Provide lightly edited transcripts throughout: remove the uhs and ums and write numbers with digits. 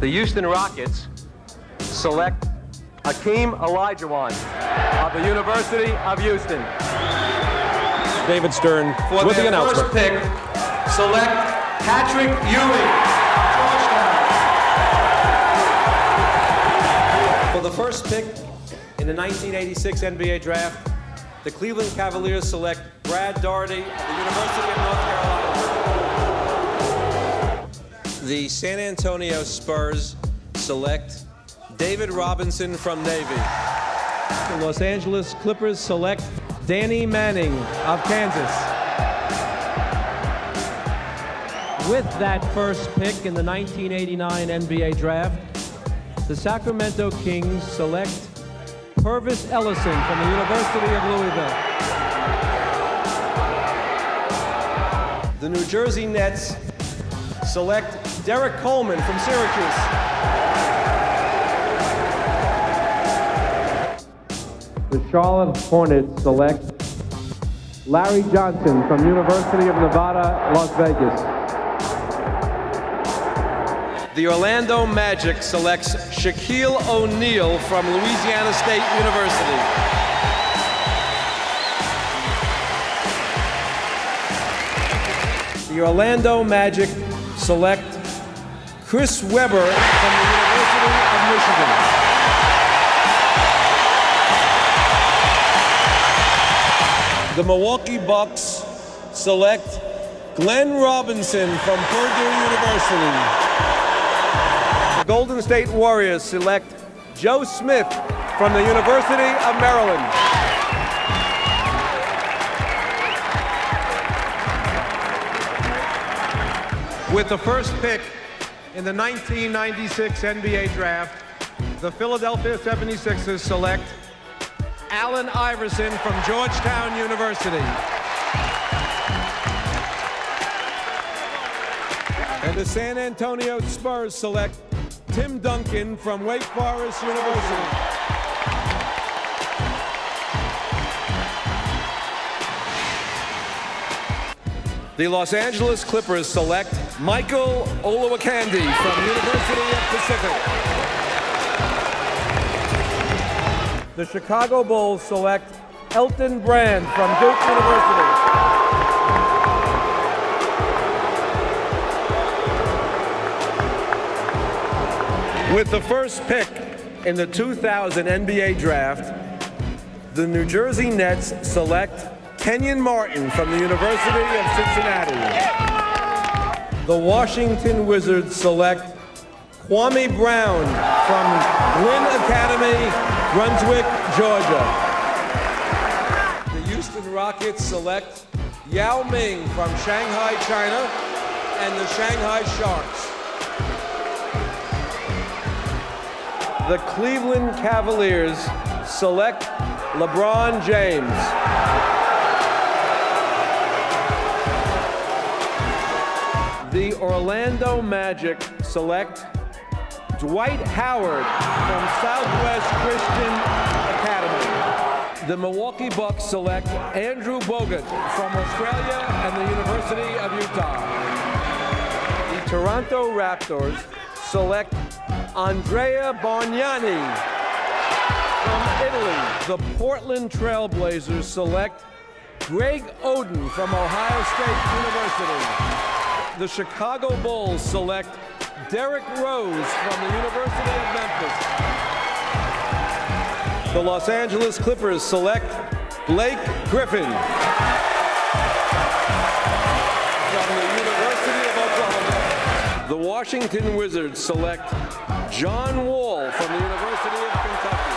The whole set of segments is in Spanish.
The Houston Rockets select Hakeem Olajuwon of the University of Houston. David Stern with the announcement. For their first pick, select Patrick Ewing of Georgetown. For the first pick in the 1986 NBA Draft, the Cleveland Cavaliers select Brad Daugherty of the University of North Carolina. The San Antonio Spurs select David Robinson from Navy. The Los Angeles Clippers select Danny Manning of Kansas. With that first pick in the 1989 NBA Draft, the Sacramento Kings select Purvis Ellison from the University of Louisville. The New Jersey Nets select Derek Coleman from Syracuse. The Charlotte Hornets select Larry Johnson from University of Nevada, Las Vegas. The Orlando Magic selects Shaquille O'Neal from Louisiana State University. The Orlando Magic select Chris Webber from the University of Michigan. The Milwaukee Bucks select Glenn Robinson from Purdue University. The Golden State Warriors select Joe Smith from the University of Maryland. With the first pick in the 1996 NBA Draft, the Philadelphia 76ers select Allen Iverson from Georgetown University. And the San Antonio Spurs select Tim Duncan from Wake Forest University. The Los Angeles Clippers select Michael Olowokandi from University of Pacific. The Chicago Bulls select Elton Brand from Duke University. With the first pick in the 2000 NBA Draft, the New Jersey Nets select Kenyon Martin from the University of Cincinnati. The Washington Wizards select Kwame Brown from Gwynn Academy, Brunswick, Georgia. The Houston Rockets select Yao Ming from Shanghai, China, and the Shanghai Sharks. The Cleveland Cavaliers select LeBron James. The Orlando Magic select Dwight Howard from Southwest Christian Academy. The Milwaukee Bucks select Andrew Bogut from Australia and the University of Utah. The Toronto Raptors select Andrea Bargnani from Italy. The Portland Trailblazers select Greg Oden from Ohio State University. The Chicago Bulls select Derrick Rose from the University of Memphis. The Los Angeles Clippers select Blake Griffin from the University of Oklahoma. The Washington Wizards select John Wall from the University of Kentucky.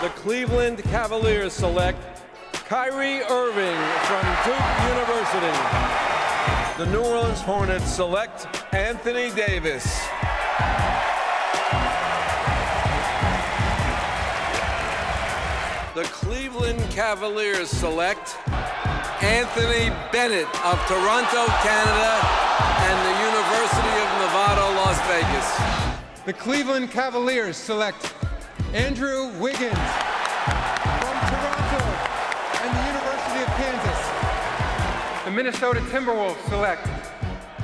The Cleveland Cavaliers select Kyrie Irving from Duke University. The New Orleans Hornets select Anthony Davis. The Cleveland Cavaliers select Anthony Bennett of Toronto, Canada, and the University of Nevada, Las Vegas. The Cleveland Cavaliers select Andrew Wiggins from Toronto and the University of Kansas. The Minnesota Timberwolves select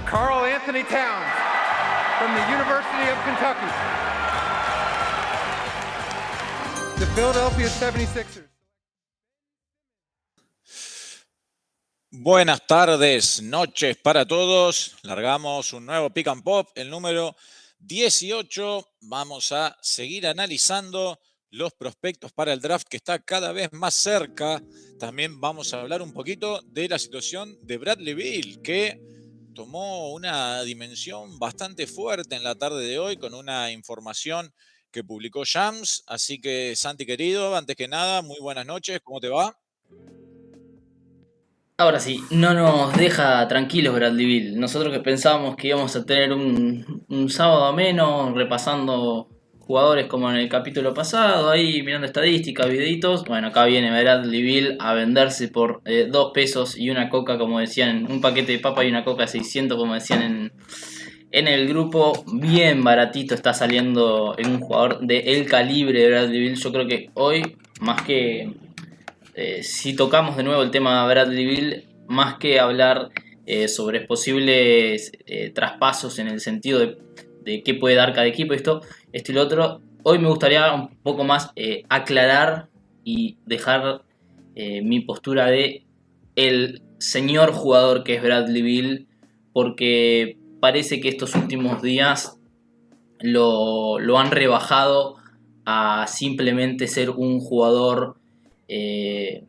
Karl Anthony Towns from the University of Kentucky. The Philadelphia 76ers. Buenas tardes, noches para todos. Largamos un nuevo Pick and Pop, el número 18. Vamos a seguir analizando los prospectos para el draft que está cada vez más cerca. También vamos a hablar un poquito de la situación de Bradley Beal, que tomó una dimensión bastante fuerte en la tarde de hoy con una información que publicó Shams. Así que, Santi querido, antes que nada, muy buenas noches. ¿Cómo te va? Ahora sí, no nos deja tranquilos Bradley Beal. Nosotros que pensábamos que íbamos a tener un sábado ameno repasando jugadores como en el capítulo pasado, ahí mirando estadísticas, videitos. Bueno, acá viene Bradley Beal a venderse por 2 pesos y una coca, como decían, un paquete de papa y una coca 600, como decían en el grupo. Bien baratito está saliendo en un jugador de el calibre de Bradley Beal. Yo creo que hoy, más que... si tocamos de nuevo el tema de Bradley Beal, más que hablar sobre posibles traspasos en el sentido de qué puede dar cada equipo, esto y lo otro, hoy me gustaría un poco más aclarar y dejar mi postura de el señor jugador que es Bradley Beal, porque parece que estos últimos días lo han rebajado a simplemente ser un jugador de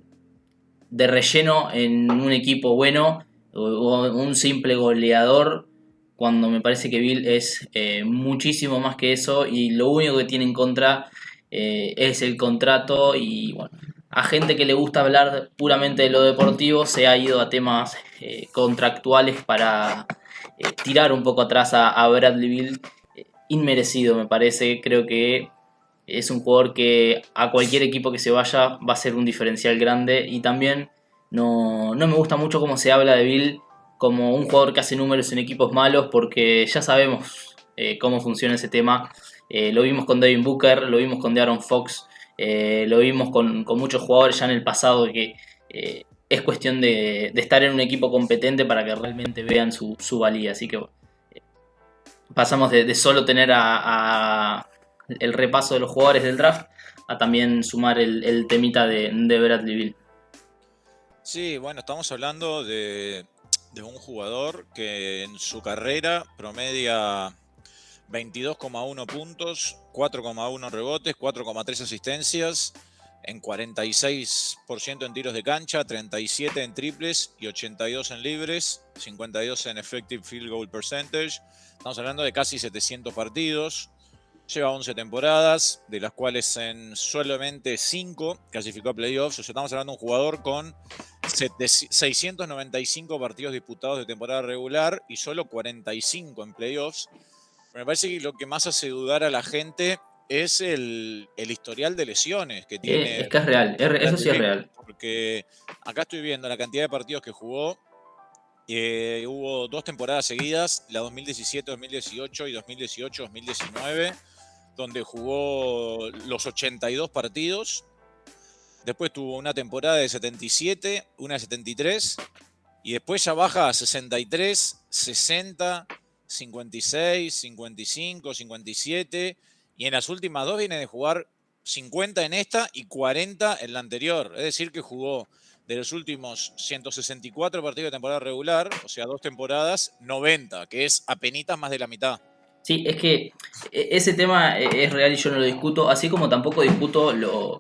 relleno en un equipo bueno o un simple goleador, cuando me parece que Bill es muchísimo más que eso, y lo único que tiene en contra es el contrato. Y bueno, a gente que le gusta hablar puramente de lo deportivo se ha ido a temas contractuales para tirar un poco atrás a Bradley Beal. Inmerecido, me parece. Creo que es un jugador que a cualquier equipo que se vaya va a ser un diferencial grande, y también no me gusta mucho cómo se habla de Bill como un jugador que hace números en equipos malos, porque ya sabemos cómo funciona ese tema. Lo vimos con Devin Booker, lo vimos con De'Aaron Fox, lo vimos con muchos jugadores ya en el pasado, que es cuestión de estar en un equipo competente para que realmente vean su valía. Así que pasamos de solo tener el repaso de los jugadores del draft a también sumar el temita de Bradley Beal. Sí, bueno, estamos hablando de un jugador que en su carrera promedia 22,1 puntos, 4,1 rebotes, 4,3 asistencias, en 46% en tiros de cancha, 37 en triples y 82 en libres, 52 en effective field goal percentage. Estamos hablando de casi 700 partidos. Lleva 11 temporadas, de las cuales en solamente 5 clasificó a playoffs. O sea, estamos hablando de un jugador con 695 partidos disputados de temporada regular y solo 45 en playoffs. Me parece que lo que más hace dudar a la gente es el historial de lesiones que tiene. Es que es real, eso sí es real. Porque acá estoy viendo la cantidad de partidos que jugó. Hubo 2 temporadas seguidas, la 2017-2018 y 2018-2019, donde jugó los 82 partidos. Después tuvo una temporada de 77, una de 73, y después ya baja a 63, 60, 56, 55, 57, y en las últimas 2 viene de jugar 50 en esta y 40 en la anterior. Es decir, que jugó de los últimos 164 partidos de temporada regular, o sea, 2 temporadas, 90, que es apenitas más de la mitad. Sí, es que ese tema es real y yo no lo discuto, así como tampoco discuto lo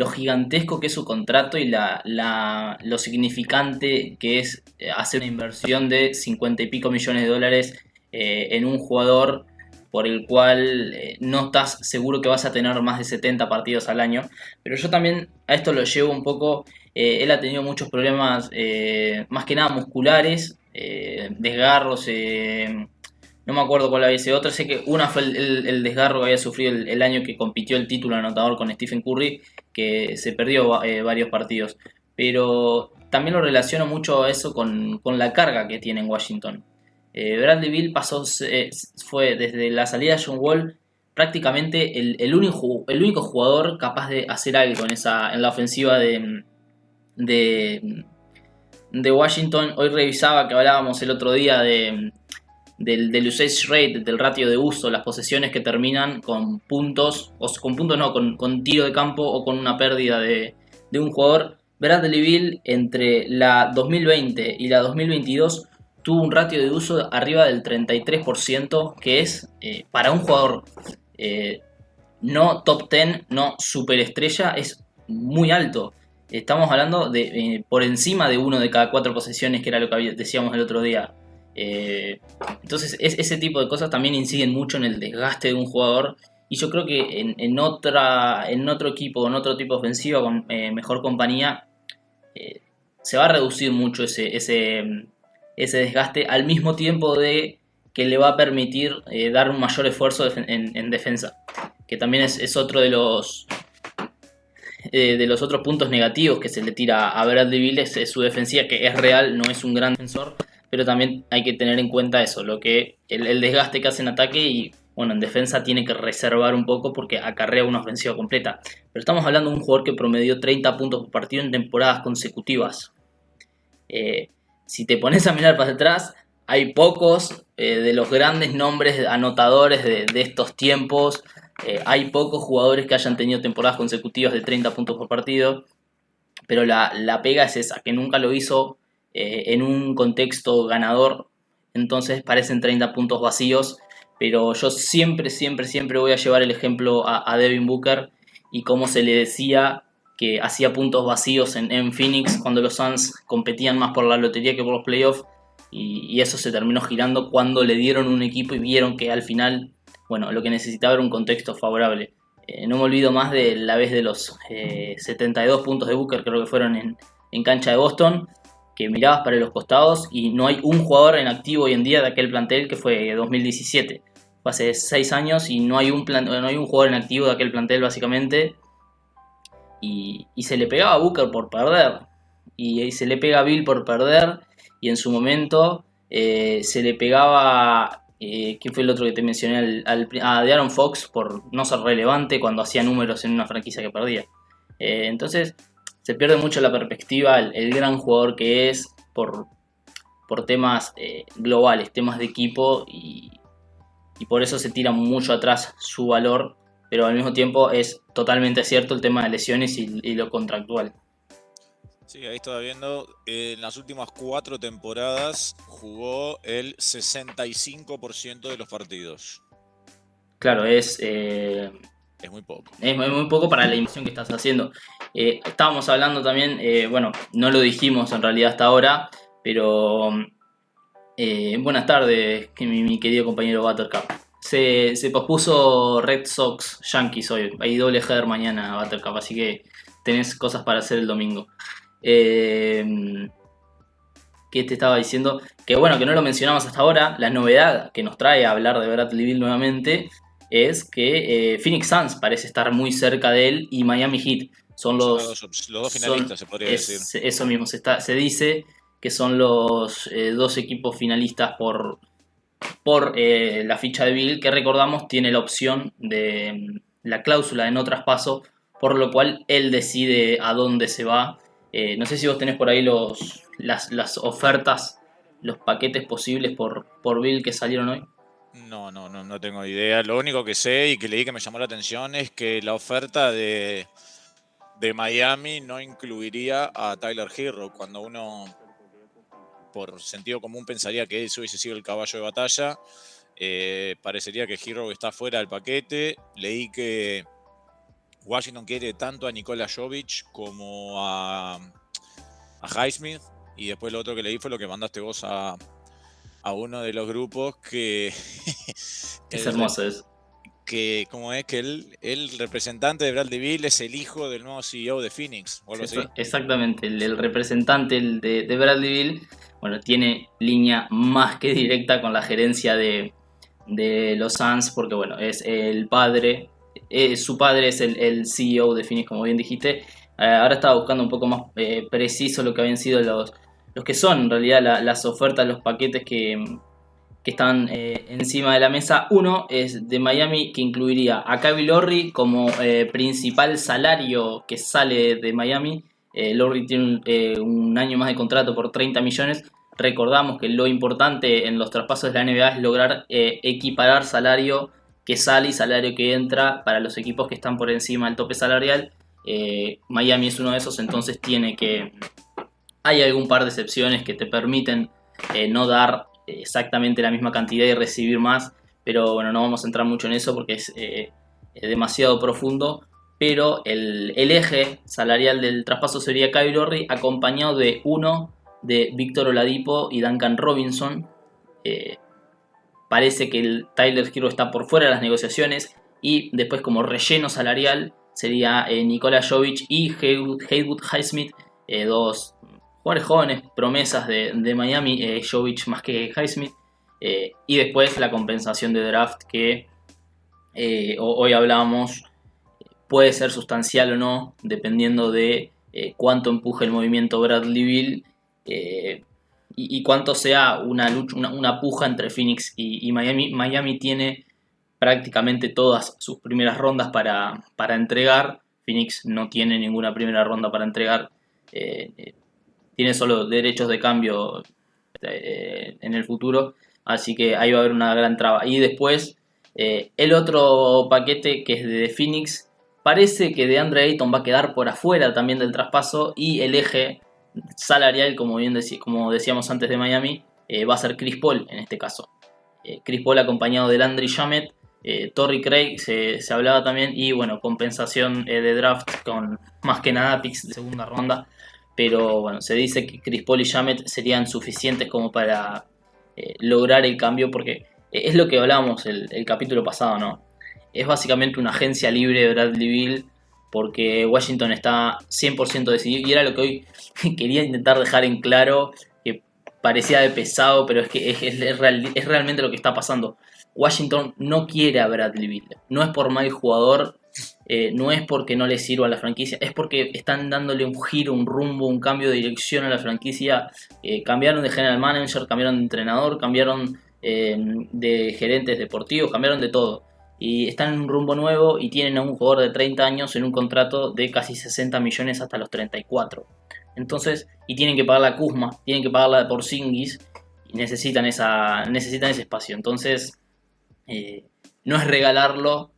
gigantesco que es su contrato y lo significante que es hacer una inversión de 50 y pico millones de dólares en un jugador por el cual no estás seguro que vas a tener más de 70 partidos al año. Pero yo también a esto lo llevo un poco. Él ha tenido muchos problemas, más que nada musculares, desgarros. No me acuerdo cuál había sido otra. Sé que una fue el desgarro que había sufrido el año que compitió el título anotador con Stephen Curry, que se perdió varios partidos. Pero también lo relaciono mucho a eso con la carga que tiene en Washington. Bradley Beal fue desde la salida de John Wall prácticamente el único jugador capaz de hacer algo en la ofensiva de Washington. Hoy revisaba que hablábamos el otro día de del usage rate, del ratio de uso, las posesiones que terminan con puntos, o con puntos no, con tiro de campo o con una pérdida de un jugador. Bradley Beal entre la 2020 y la 2022 tuvo un ratio de uso arriba del 33%, que es para un jugador no top 10, no superestrella, es muy alto. Estamos hablando de por encima de 1 de cada 4 posesiones, que era lo que decíamos el otro día. Entonces ese tipo de cosas también inciden mucho en el desgaste de un jugador. Y yo creo que en otro equipo, en otro tipo de ofensiva, con mejor compañía, se va a reducir mucho ese desgaste, al mismo tiempo de que le va a permitir dar un mayor esfuerzo en defensa. Que también es otro de los otros puntos negativos que se le tira a Bradley Beal, es su defensiva, que es real, no es un gran defensor, pero también hay que tener en cuenta eso, lo que el desgaste que hace en ataque, y bueno, en defensa tiene que reservar un poco porque acarrea una ofensiva completa. Pero estamos hablando de un jugador que promedió 30 puntos por partido en temporadas consecutivas. Si te pones a mirar para atrás, hay pocos de los grandes nombres anotadores de estos tiempos. Hay pocos jugadores que hayan tenido temporadas consecutivas de 30 puntos por partido, pero la pega es esa, que nunca lo hizo en un contexto ganador. Entonces parecen 30 puntos vacíos, pero yo siempre voy a llevar el ejemplo a Devin Booker y cómo se le decía que hacía puntos vacíos en Phoenix cuando los Suns competían más por la lotería que por los playoffs, y eso se terminó girando cuando le dieron un equipo y vieron que al final, bueno, lo que necesitaba era un contexto favorable. No me olvido más de la vez de los 72 puntos de Booker, creo que fueron en cancha de Boston, que mirabas para los costados y no hay un jugador en activo hoy en día de aquel plantel, que fue 2017. Fue hace 6 años y no hay un jugador en activo de aquel plantel básicamente. Y se le pegaba a Booker por perder. Y se le pega a Bill por perder. Y en su momento se le pegaba... ¿quién fue el otro que te mencioné? A De'Aaron Fox por no ser relevante cuando hacía números en una franquicia que perdía. Entonces se pierde mucho la perspectiva, el gran jugador que es por temas globales, temas de equipo, y por eso se tira mucho atrás su valor, pero al mismo tiempo es totalmente cierto el tema de lesiones y lo contractual. Sí, ahí estaba viendo, en las últimas 4 temporadas jugó el 65% de los partidos. Claro, es muy poco. Es muy poco para la inversión que estás haciendo. Estábamos hablando también, bueno, no lo dijimos en realidad hasta ahora, pero buenas tardes, mi querido compañero Buttercup. Se pospuso Red Sox Yankees hoy, hay doble header mañana, Buttercup, así que tenés cosas para hacer el domingo. ¿Qué te estaba diciendo? Que bueno, que no lo mencionamos hasta ahora. La novedad que nos trae a hablar de Bradley Beal nuevamente es que Phoenix Suns parece estar muy cerca de él, y Miami Heat son los dos finalistas, se podría decir. Eso mismo, se dice que son los 2 equipos finalistas por la ficha de Beal, que recordamos tiene la opción de la cláusula de no traspaso, por lo cual él decide a dónde se va. No sé si vos tenés por ahí las ofertas, los paquetes posibles por Beal que salieron hoy. No tengo idea. Lo único que sé y que leí que me llamó la atención es que la oferta de Miami no incluiría a Tyler Herro, cuando uno por sentido común pensaría que eso hubiese sido el caballo de batalla. Parecería que Herro está fuera del paquete. Leí que Washington quiere tanto a Nikola Jovic como a Highsmith, y después lo otro que leí fue lo que mandaste vos a uno de los grupos, que Es hermoso eso. Que como es que el representante de Bradley Beal es el hijo del nuevo CEO de Phoenix o algo así. Exactamente, el representante de Bradley Beal, bueno, tiene línea más que directa con la gerencia de los Suns, porque bueno, es el padre, su padre es el CEO de Phoenix, como bien dijiste. Ahora estaba buscando un poco más preciso lo que habían sido los que son en realidad las ofertas, los paquetes que están encima de la mesa. Uno es de Miami, que incluiría a Kyle Lowry como principal salario que sale de Miami. Lowry tiene un año más de contrato por 30 millones, recordamos que lo importante en los traspasos de la NBA es lograr equiparar salario que sale y salario que entra para los equipos que están por encima del tope salarial. Miami es uno de esos, entonces hay algún par de excepciones que te permiten no dar exactamente la misma cantidad y recibir más, pero bueno, no vamos a entrar mucho en eso porque es demasiado profundo. Pero el eje salarial del traspaso sería Kyle Lowry, acompañado de Víctor Oladipo y Duncan Robinson. Parece que el Tyler Hero está por fuera de las negociaciones, y después como relleno salarial sería Nikola Jovic y Haywood Highsmith, dos jugadores jóvenes, promesas de Miami, Jovic más que Highsmith, y después la compensación de draft que hoy hablábamos. Puede ser sustancial o no, dependiendo de cuánto empuje el movimiento Bradley Beal y cuánto sea una puja entre Phoenix y Miami. Miami tiene prácticamente todas sus primeras rondas para entregar. Phoenix no tiene ninguna primera ronda para entregar. Tiene solo derechos de cambio en el futuro. Así que ahí va a haber una gran traba. Y después el otro paquete, que es de Phoenix, parece que DeAndre Ayton va a quedar por afuera también del traspaso, y el eje salarial, como decíamos antes de Miami, va a ser Chris Paul en este caso. Chris Paul acompañado de Landry Shamet, Torrey Craig se hablaba también, y bueno, compensación de draft con más que nada picks de segunda ronda. Pero bueno, se dice que Chris Paul y Shamet serían suficientes como para lograr el cambio, porque es lo que hablábamos el capítulo pasado, ¿no? Es básicamente una agencia libre de Bradley Beal, porque Washington está 100% decidido, y era lo que hoy quería intentar dejar en claro, que parecía de pesado, pero es que es realmente lo que está pasando. Washington no quiere a Bradley Beal, no es por mal jugador, no es porque no le sirva a la franquicia, es porque están dándole un giro, un rumbo, un cambio de dirección a la franquicia. Cambiaron de general manager, cambiaron de entrenador, cambiaron de gerentes deportivos, cambiaron de todo. Y están en un rumbo nuevo, y tienen a un jugador de 30 años en un contrato de casi 60 millones hasta los 34. Entonces, y tienen que pagar la Kuzma, tienen que pagar la de Porzingis, y necesitan ese espacio. Entonces, no es regalarlo,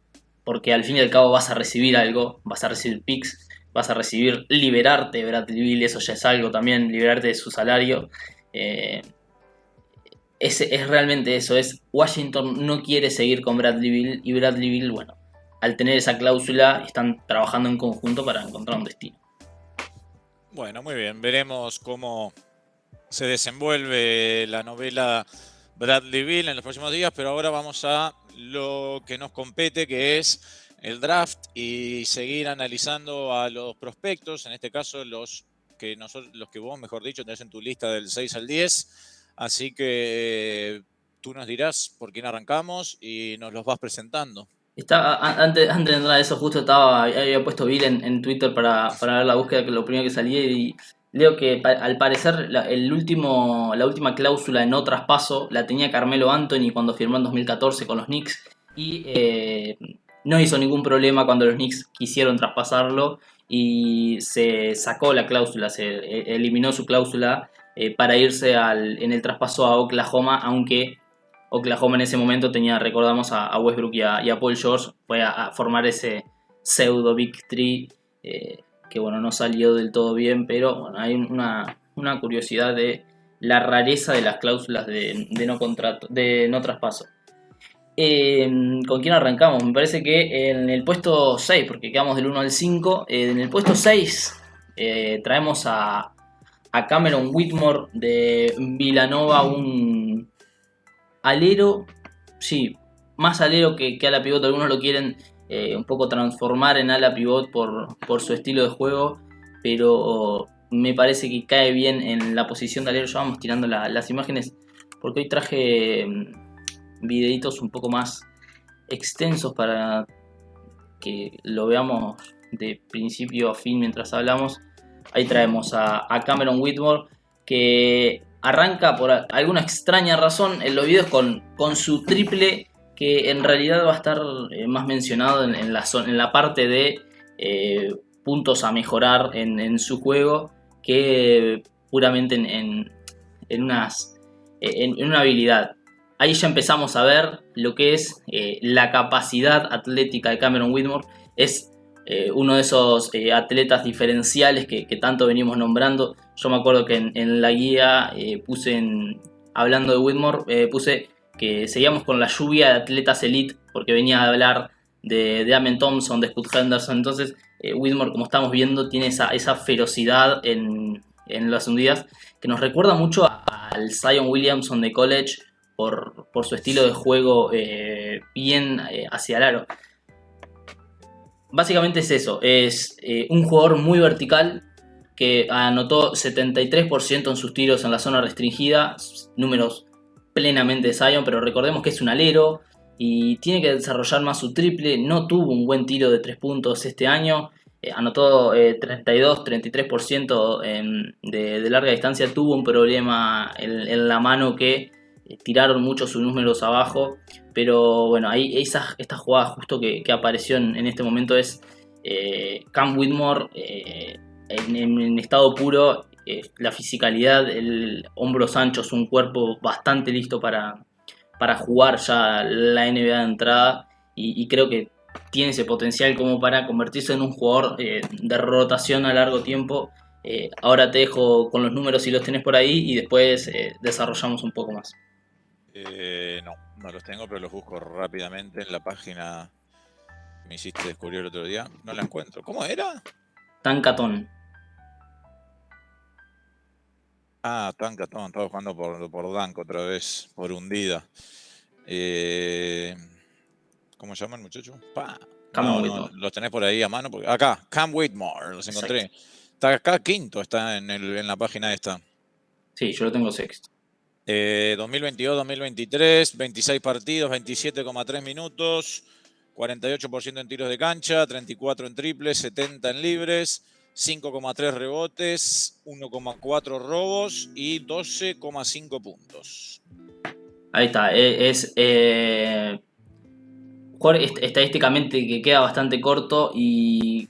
porque al fin y al cabo vas a recibir algo, vas a recibir picks, vas a recibir liberarte de Bradley Beal, eso ya es algo también, liberarte de su salario. Es realmente eso, Washington no quiere seguir con Bradley Beal, y Bradley Beal, bueno, al tener esa cláusula, están trabajando en conjunto para encontrar un destino. Bueno, muy bien, veremos cómo se desenvuelve la novela Bradley Beal en los próximos días, pero ahora vamos a lo que nos compete, que es el draft, y seguir analizando a los prospectos, en este caso los que vos, mejor dicho, tenés en tu lista del 6 al 10. Así que tú nos dirás por quién arrancamos y nos los vas presentando. Antes de entrar a eso, justo había puesto Bill en Twitter para ver la búsqueda, que lo primero que salía, y leo que al parecer la última cláusula de no traspaso la tenía Carmelo Anthony cuando firmó en 2014 con los Knicks, y no hizo ningún problema cuando los Knicks quisieron traspasarlo, y se sacó la cláusula, se eliminó su cláusula para irse en el traspaso a Oklahoma, aunque Oklahoma en ese momento tenía, recordamos, a Westbrook y a Paul George. Fue a formar ese pseudo Big Three, que bueno, no salió del todo bien, pero bueno, hay una curiosidad de la rareza de las cláusulas de no traspaso. ¿Con quién arrancamos? Me parece que en el puesto 6, porque quedamos del 1 al 5, en el puesto 6 traemos a Cameron Whitmore de Villanova, un alero, sí, más alero que ala pivot. Algunos lo quieren un poco transformar en ala pivot por su estilo de juego, pero me parece que cae bien en la posición de alero. Ya vamos tirando las imágenes, porque hoy traje videitos un poco más extensos para que lo veamos de principio a fin mientras hablamos. Ahí traemos a Cameron Whitmore, que arranca por alguna extraña razón en los videos con su triple, que en realidad va a estar más mencionado en la parte de puntos a mejorar en su juego, que puramente en en una habilidad. Ahí ya empezamos a ver lo que es la capacidad atlética de Cameron Whitmore. Es uno de esos atletas diferenciales que tanto venimos nombrando. Yo me acuerdo que en la guía hablando de Whitmore, puse que seguíamos con la lluvia de atletas elite, porque venía a hablar de Amen Thompson, de Scoot Henderson. Entonces Whitmore, como estamos viendo, tiene esa ferocidad en las hundidas, que nos recuerda mucho al Zion Williamson de college, por su estilo de juego bien hacia el aro. Básicamente es eso, es un jugador muy vertical que anotó 73% en sus tiros en la zona restringida, números plenamente de Zion, pero recordemos que es un alero y tiene que desarrollar más su triple. No tuvo un buen tiro de 3 puntos este año, anotó 32-33% de larga distancia. Tuvo un problema en la mano que tiraron mucho sus números abajo, pero bueno, ahí esta jugada justo que apareció en este momento es Cam Whitmore en estado puro, la fisicalidad, el hombros anchos, un cuerpo bastante listo para jugar ya la NBA de entrada, y creo que tiene ese potencial como para convertirse en un jugador de rotación a largo tiempo. Ahora te dejo con los números si los tenés por ahí y después desarrollamos un poco más. No los tengo, pero los busco rápidamente en la página que me hiciste descubrir el otro día. No la encuentro. ¿Cómo era? Tankathon. Tankathon. Estaba jugando por Dunk otra vez, por hundida. ¿Cómo se llama el muchacho? Cam Whitmore. Los tenés por ahí a mano. Acá, Cam Whitmore, los encontré. Exacto. Está acá quinto, está en la página esta. Sí, yo lo tengo sexto. 2022-2023, 26 partidos, 27,3 minutos, 48% en tiros de cancha, 34 en triples, 70 en libres, 5,3 rebotes, 1,4 robos y 12,5 puntos. Ahí está, es jugador estadísticamente que queda bastante corto y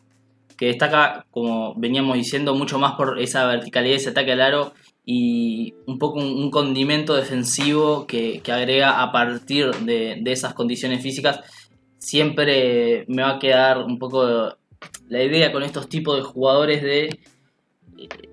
que destaca, como veníamos diciendo, mucho más por esa verticalidad, ese ataque al aro y un poco un condimento defensivo que agrega a partir de esas condiciones físicas. Siempre me va a quedar un poco la idea con estos tipos de jugadores de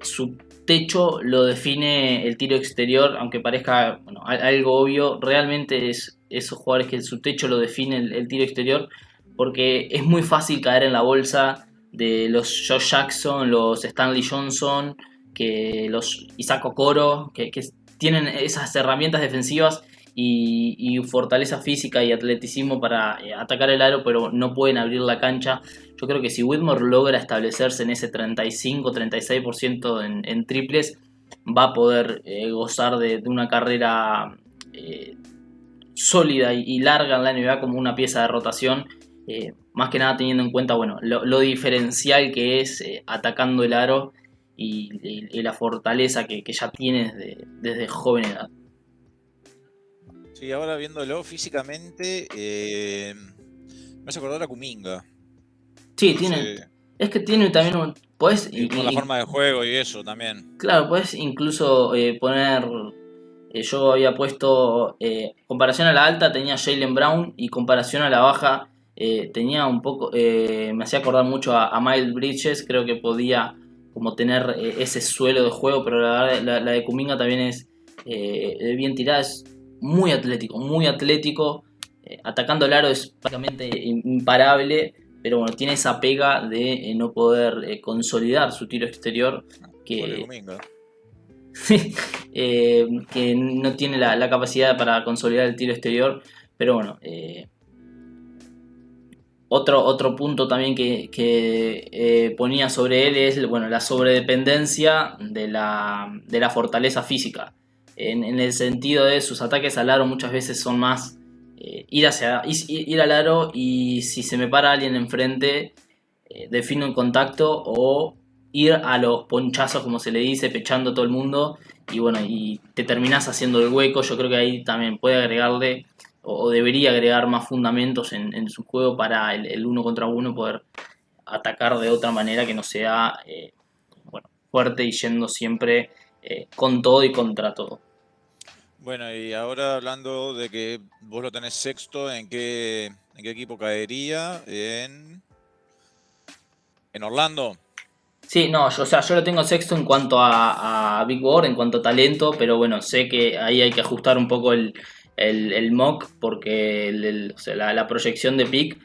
su techo lo define el tiro exterior, aunque parezca algo obvio. Realmente es esos jugadores que su techo lo define el tiro exterior, porque es muy fácil caer en la bolsa de los Josh Jackson, los Stanley Johnson, que los Isaac Okoro, que tienen esas herramientas defensivas y fortaleza física y atleticismo para atacar el aro, pero no pueden abrir la cancha. Yo creo que si Whitmore logra establecerse en ese 35-36% en triples, va a poder gozar de una carrera sólida y larga en la NBA como una pieza de rotación, más que nada teniendo en cuenta lo diferencial que es atacando el aro y la fortaleza que ya tiene desde joven edad. Sí, ahora viéndolo físicamente, me hace acordar a Kuminga. Sí, es que tiene también podés, con la forma de juego y eso también. Claro, puedes incluso poner. Yo había puesto comparación a la alta tenía Jaylen Brown y comparación a la baja tenía un poco. Me hacía acordar mucho a Miles Bridges. Creo que podía como tener ese suelo de juego, pero la de Kuminga también es bien tirada. Es muy atlético. Atacando el aro es prácticamente imparable, pero bueno, tiene esa pega de no poder consolidar su tiro exterior, que no tiene la capacidad para consolidar el tiro exterior. Pero bueno, otro punto también que ponía sobre él es la sobredependencia de la fortaleza física, en el sentido de sus ataques al aro muchas veces son más ir al aro, y si se me para alguien enfrente defino el contacto, o ir a los ponchazos, como se le dice, pechando a todo el mundo, y te terminás haciendo el hueco. Yo creo que ahí también puede agregarle o debería agregar más fundamentos en su juego para el uno contra uno, poder atacar de otra manera que no sea fuerte y yendo siempre con todo y contra todo. Bueno, y ahora hablando de que vos lo tenés sexto, ¿en qué equipo caería? ¿En Orlando? Sí, no, yo lo tengo sexto en cuanto a Big Board, en cuanto a talento, pero bueno, sé que ahí hay que ajustar un poco el mock, porque o sea, la proyección de pick,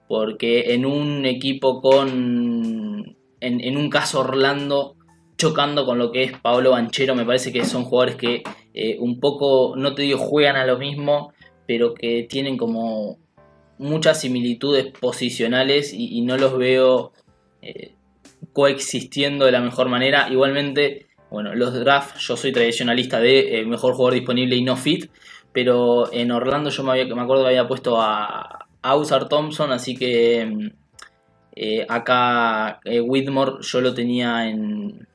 porque en un equipo en un caso Orlando, chocando con lo que es Paolo Banchero, me parece que son jugadores que un poco, no te digo juegan a lo mismo, pero que tienen como muchas similitudes posicionales y no los veo coexistiendo de la mejor manera. Igualmente, bueno, los drafts, yo soy tradicionalista de mejor jugador disponible y no fit, pero en Orlando yo me acuerdo que había puesto a Ausar Thompson, así que acá Whitmore yo lo tenía en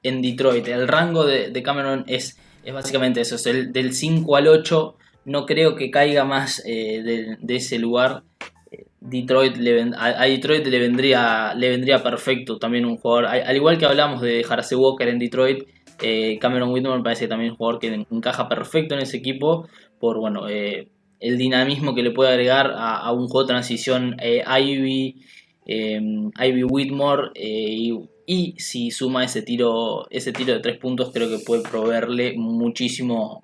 Detroit. El rango de Cameron es básicamente eso, es del 5 al 8. No creo que caiga más de ese lugar. A Detroit le vendría perfecto también un jugador. Al igual que hablamos de Jarase Walker en Detroit, Cameron Whitmore me parece también un jugador que encaja perfecto en ese equipo por el dinamismo que le puede agregar a un juego de transición Ivy Whitmore, y si suma ese tiro de 3 puntos, creo que puede proveerle muchísimo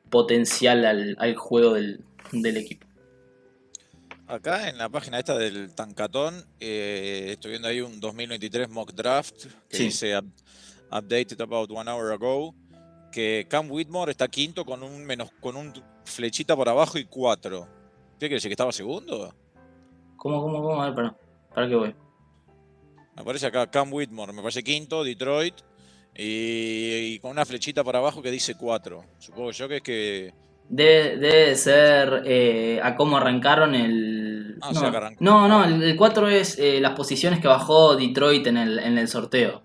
potencial al juego del equipo. Acá en la página esta del Tancatón, estoy viendo ahí un 2023 mock draft que Sí. dice updated about 1 hour ago, que Cam Whitmore está quinto con un flechita por abajo y 4. ¿Qué quiere decir que estaba segundo? ¿Cómo? A ver, para qué voy. Me aparece acá Cam Whitmore, me parece quinto, Detroit, y con una flechita para abajo que dice 4. Supongo yo que es que... Debe ser a cómo arrancaron el... Ah, o sea, que arrancó. No, el 4 es las posiciones que bajó Detroit en el sorteo.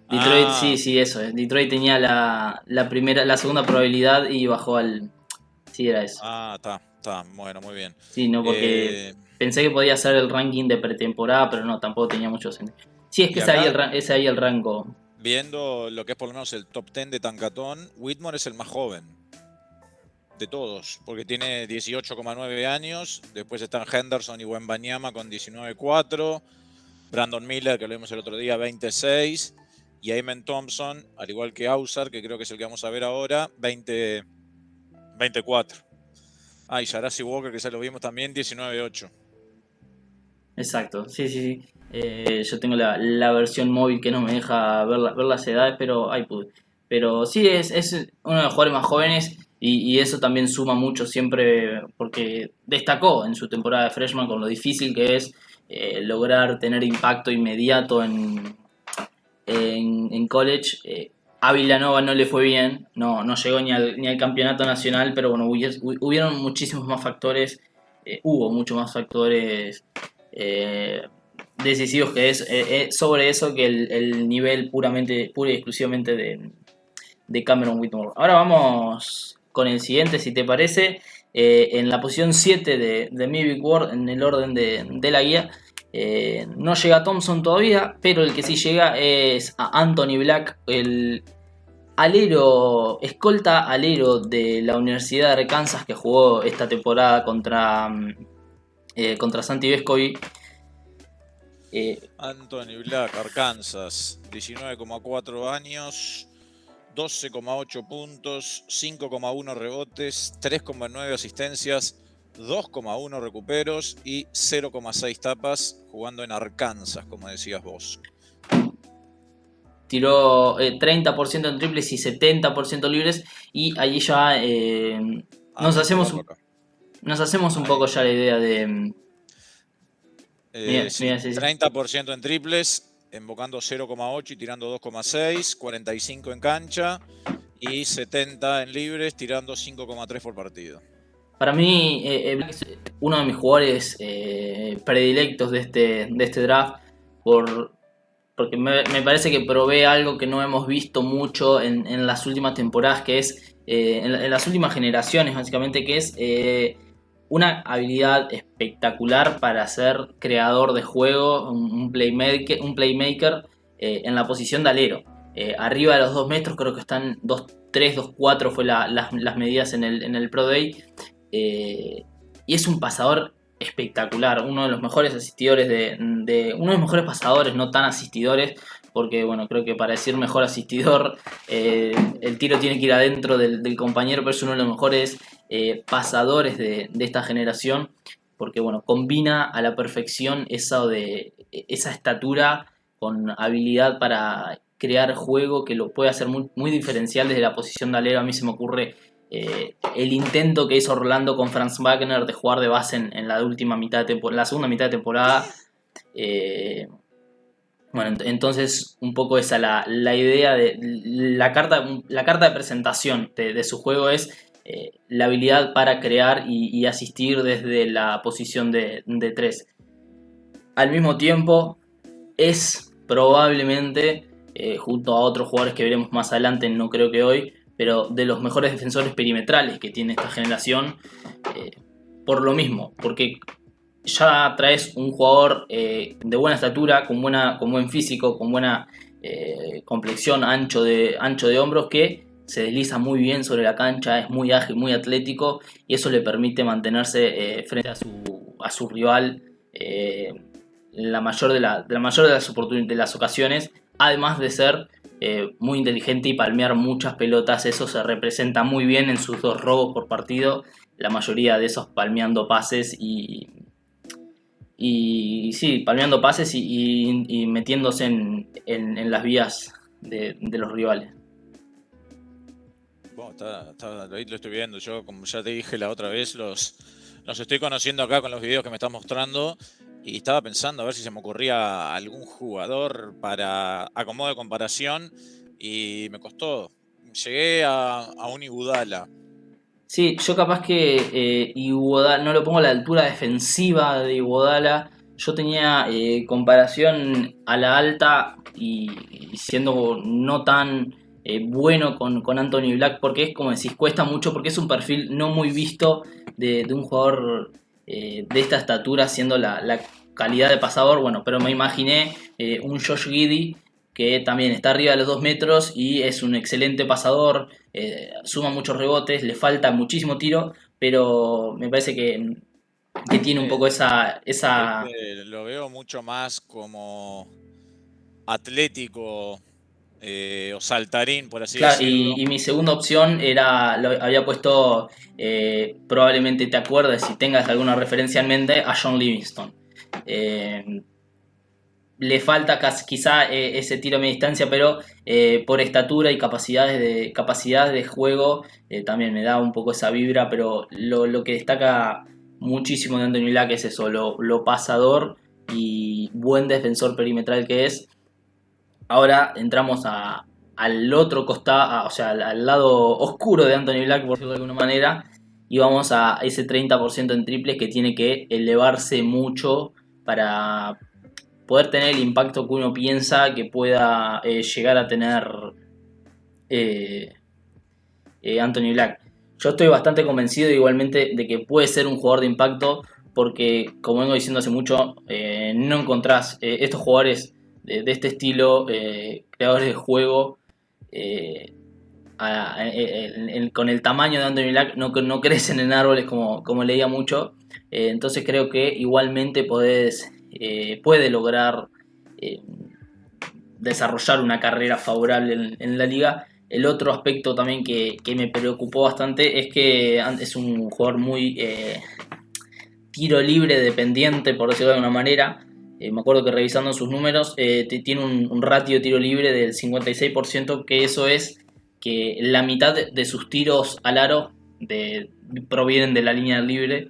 Detroit, Ah. sí, eso es. Detroit tenía la segunda probabilidad y bajó al... Sí, era eso. Ah, está, bueno, muy bien. Sí, no, porque pensé que podía ser el ranking de pretemporada, pero no, tampoco tenía mucho sentido. Sí, es que Y es ahí el rango. Viendo lo que es por lo menos el top 10 de Tancatón, Whitmore es el más joven de todos, porque tiene 18,9 años. Después están Henderson y Wembanyama con 19,4. Brandon Miller, que lo vimos el otro día, 26. Y Amen Thompson, al igual que Ausar, que creo que es el que vamos a ver ahora, 24. Ah, y Jarasi Walker, que ya lo vimos también, 19,8. Exacto, sí. Yo tengo la versión móvil que no me deja ver las edades, pero ahí pude. Pero sí, es uno de los jugadores más jóvenes y eso también suma mucho siempre porque destacó en su temporada de freshman con lo difícil que es lograr tener impacto inmediato en college. A Villanova no le fue bien, no llegó ni al campeonato nacional, pero bueno, hubieron muchísimos más factores, hubo muchos más factores decisivos que es sobre eso que el nivel pura y exclusivamente de Cameron Whitmore. Ahora vamos con el siguiente, si te parece. En la posición 7 de mi Big Board, en el orden de la guía, no llega Thompson todavía, pero el que sí llega es a Anthony Black, el escolta alero de la Universidad de Arkansas, que jugó esta temporada contra Santi Vescovi. Anthony Black, Arkansas, 19,4 años, 12,8 puntos, 5,1 rebotes, 3,9 asistencias, 2,1 recuperos y 0,6 tapas, jugando en Arkansas, como decías vos. Tiró 30% en triples y 70% libres, y allí ya nos hacemos un poco ya la idea de... Sí, 30% en triples, embocando 0,8 y tirando 2,6, 45 en cancha y 70 en libres, tirando 5,3 por partido. Para mí, Black es uno de mis jugadores predilectos de este draft, porque me parece que provee algo que no hemos visto mucho en las últimas temporadas, que es en las últimas generaciones, básicamente, que es una habilidad espectacular para ser creador de juego, un playmaker en la posición de alero. arriba de los 2 metros, creo que están 2.3, 2.4 fue las medidas en el Pro Day. Y es un pasador espectacular, uno de los mejores asistidores uno de los mejores pasadores, no tan asistidores, porque bueno, creo que para decir mejor asistidor, el tiro tiene que ir adentro del compañero, pero es uno de los mejores pasadores de esta generación, porque bueno, combina a la perfección esa estatura con habilidad para crear juego, que lo puede hacer muy, muy diferencial desde la posición de alero. A mí se me ocurre el intento que hizo Orlando con Franz Wagner de jugar de base en la última mitad de la segunda mitad de temporada. Bueno, entonces un poco esa la idea de la carta de presentación de su juego es la habilidad para crear y asistir desde la posición de 3. Al mismo tiempo es probablemente, junto a otros jugadores que veremos más adelante, no creo que hoy, pero de los mejores defensores perimetrales que tiene esta generación, por lo mismo, porque ya traes un jugador de buena estatura, con buen físico, con buena complexión, ancho de hombros, que se desliza muy bien sobre la cancha, es muy ágil, muy atlético, y eso le permite mantenerse frente a su rival la mayor de las ocasiones, además de ser muy inteligente y palmear muchas pelotas. Eso se representa muy bien en sus 2 robos por partido, la mayoría de esos palmeando pases y sí, palmeando pases y metiéndose en las vías de los rivales. Bueno, ahí lo estoy viendo. Yo, como ya te dije la otra vez, los estoy conociendo acá con los videos que me estás mostrando. Y estaba pensando a ver si se me ocurría algún jugador a modo de comparación. Y me costó. Llegué a un Iguodala. Sí, yo capaz que Iguodala, no lo pongo a la altura defensiva de Iguodala. Yo tenía comparación a la alta y siendo no tan bueno con Anthony Black, porque es como decís, cuesta mucho, porque es un perfil no muy visto de un jugador de esta estatura, siendo la calidad de pasador. Bueno, pero me imaginé un Josh Giddey, que también está arriba de los 2 metros y es un excelente pasador, suma muchos rebotes, le falta muchísimo tiro, pero me parece que tiene un poco esa... Lo veo mucho más como atlético o saltarín, por así Claro, decirlo. y mi segunda opción había puesto, probablemente te acuerdes, si tengas alguna referencia en mente, a John Livingston. Le falta quizá ese tiro a media distancia, pero por estatura y capacidad de juego también me da un poco esa vibra, pero lo que destaca muchísimo de Anthony Black es eso, lo pasador y buen defensor perimetral que es. Ahora entramos al otro costado, o sea, al lado oscuro de Anthony Black, por decirlo de alguna manera, y vamos a ese 30% en triples que tiene que elevarse mucho para poder tener el impacto que uno piensa que pueda llegar a tener Anthony Black. Yo estoy bastante convencido igualmente de que puede ser un jugador de impacto, porque como vengo diciendo hace mucho, no encontrás estos jugadores de este estilo, creadores de juego, con el tamaño de Anthony Black, no crecen en árboles como leía mucho. Entonces creo que igualmente puede lograr desarrollar una carrera favorable en la liga. El otro aspecto también que me preocupó bastante es que es un jugador muy tiro libre dependiente, por decirlo de alguna manera. Me acuerdo que revisando sus números tiene un ratio de tiro libre del 56%, que eso es que la mitad de sus tiros al aro provienen de la línea libre.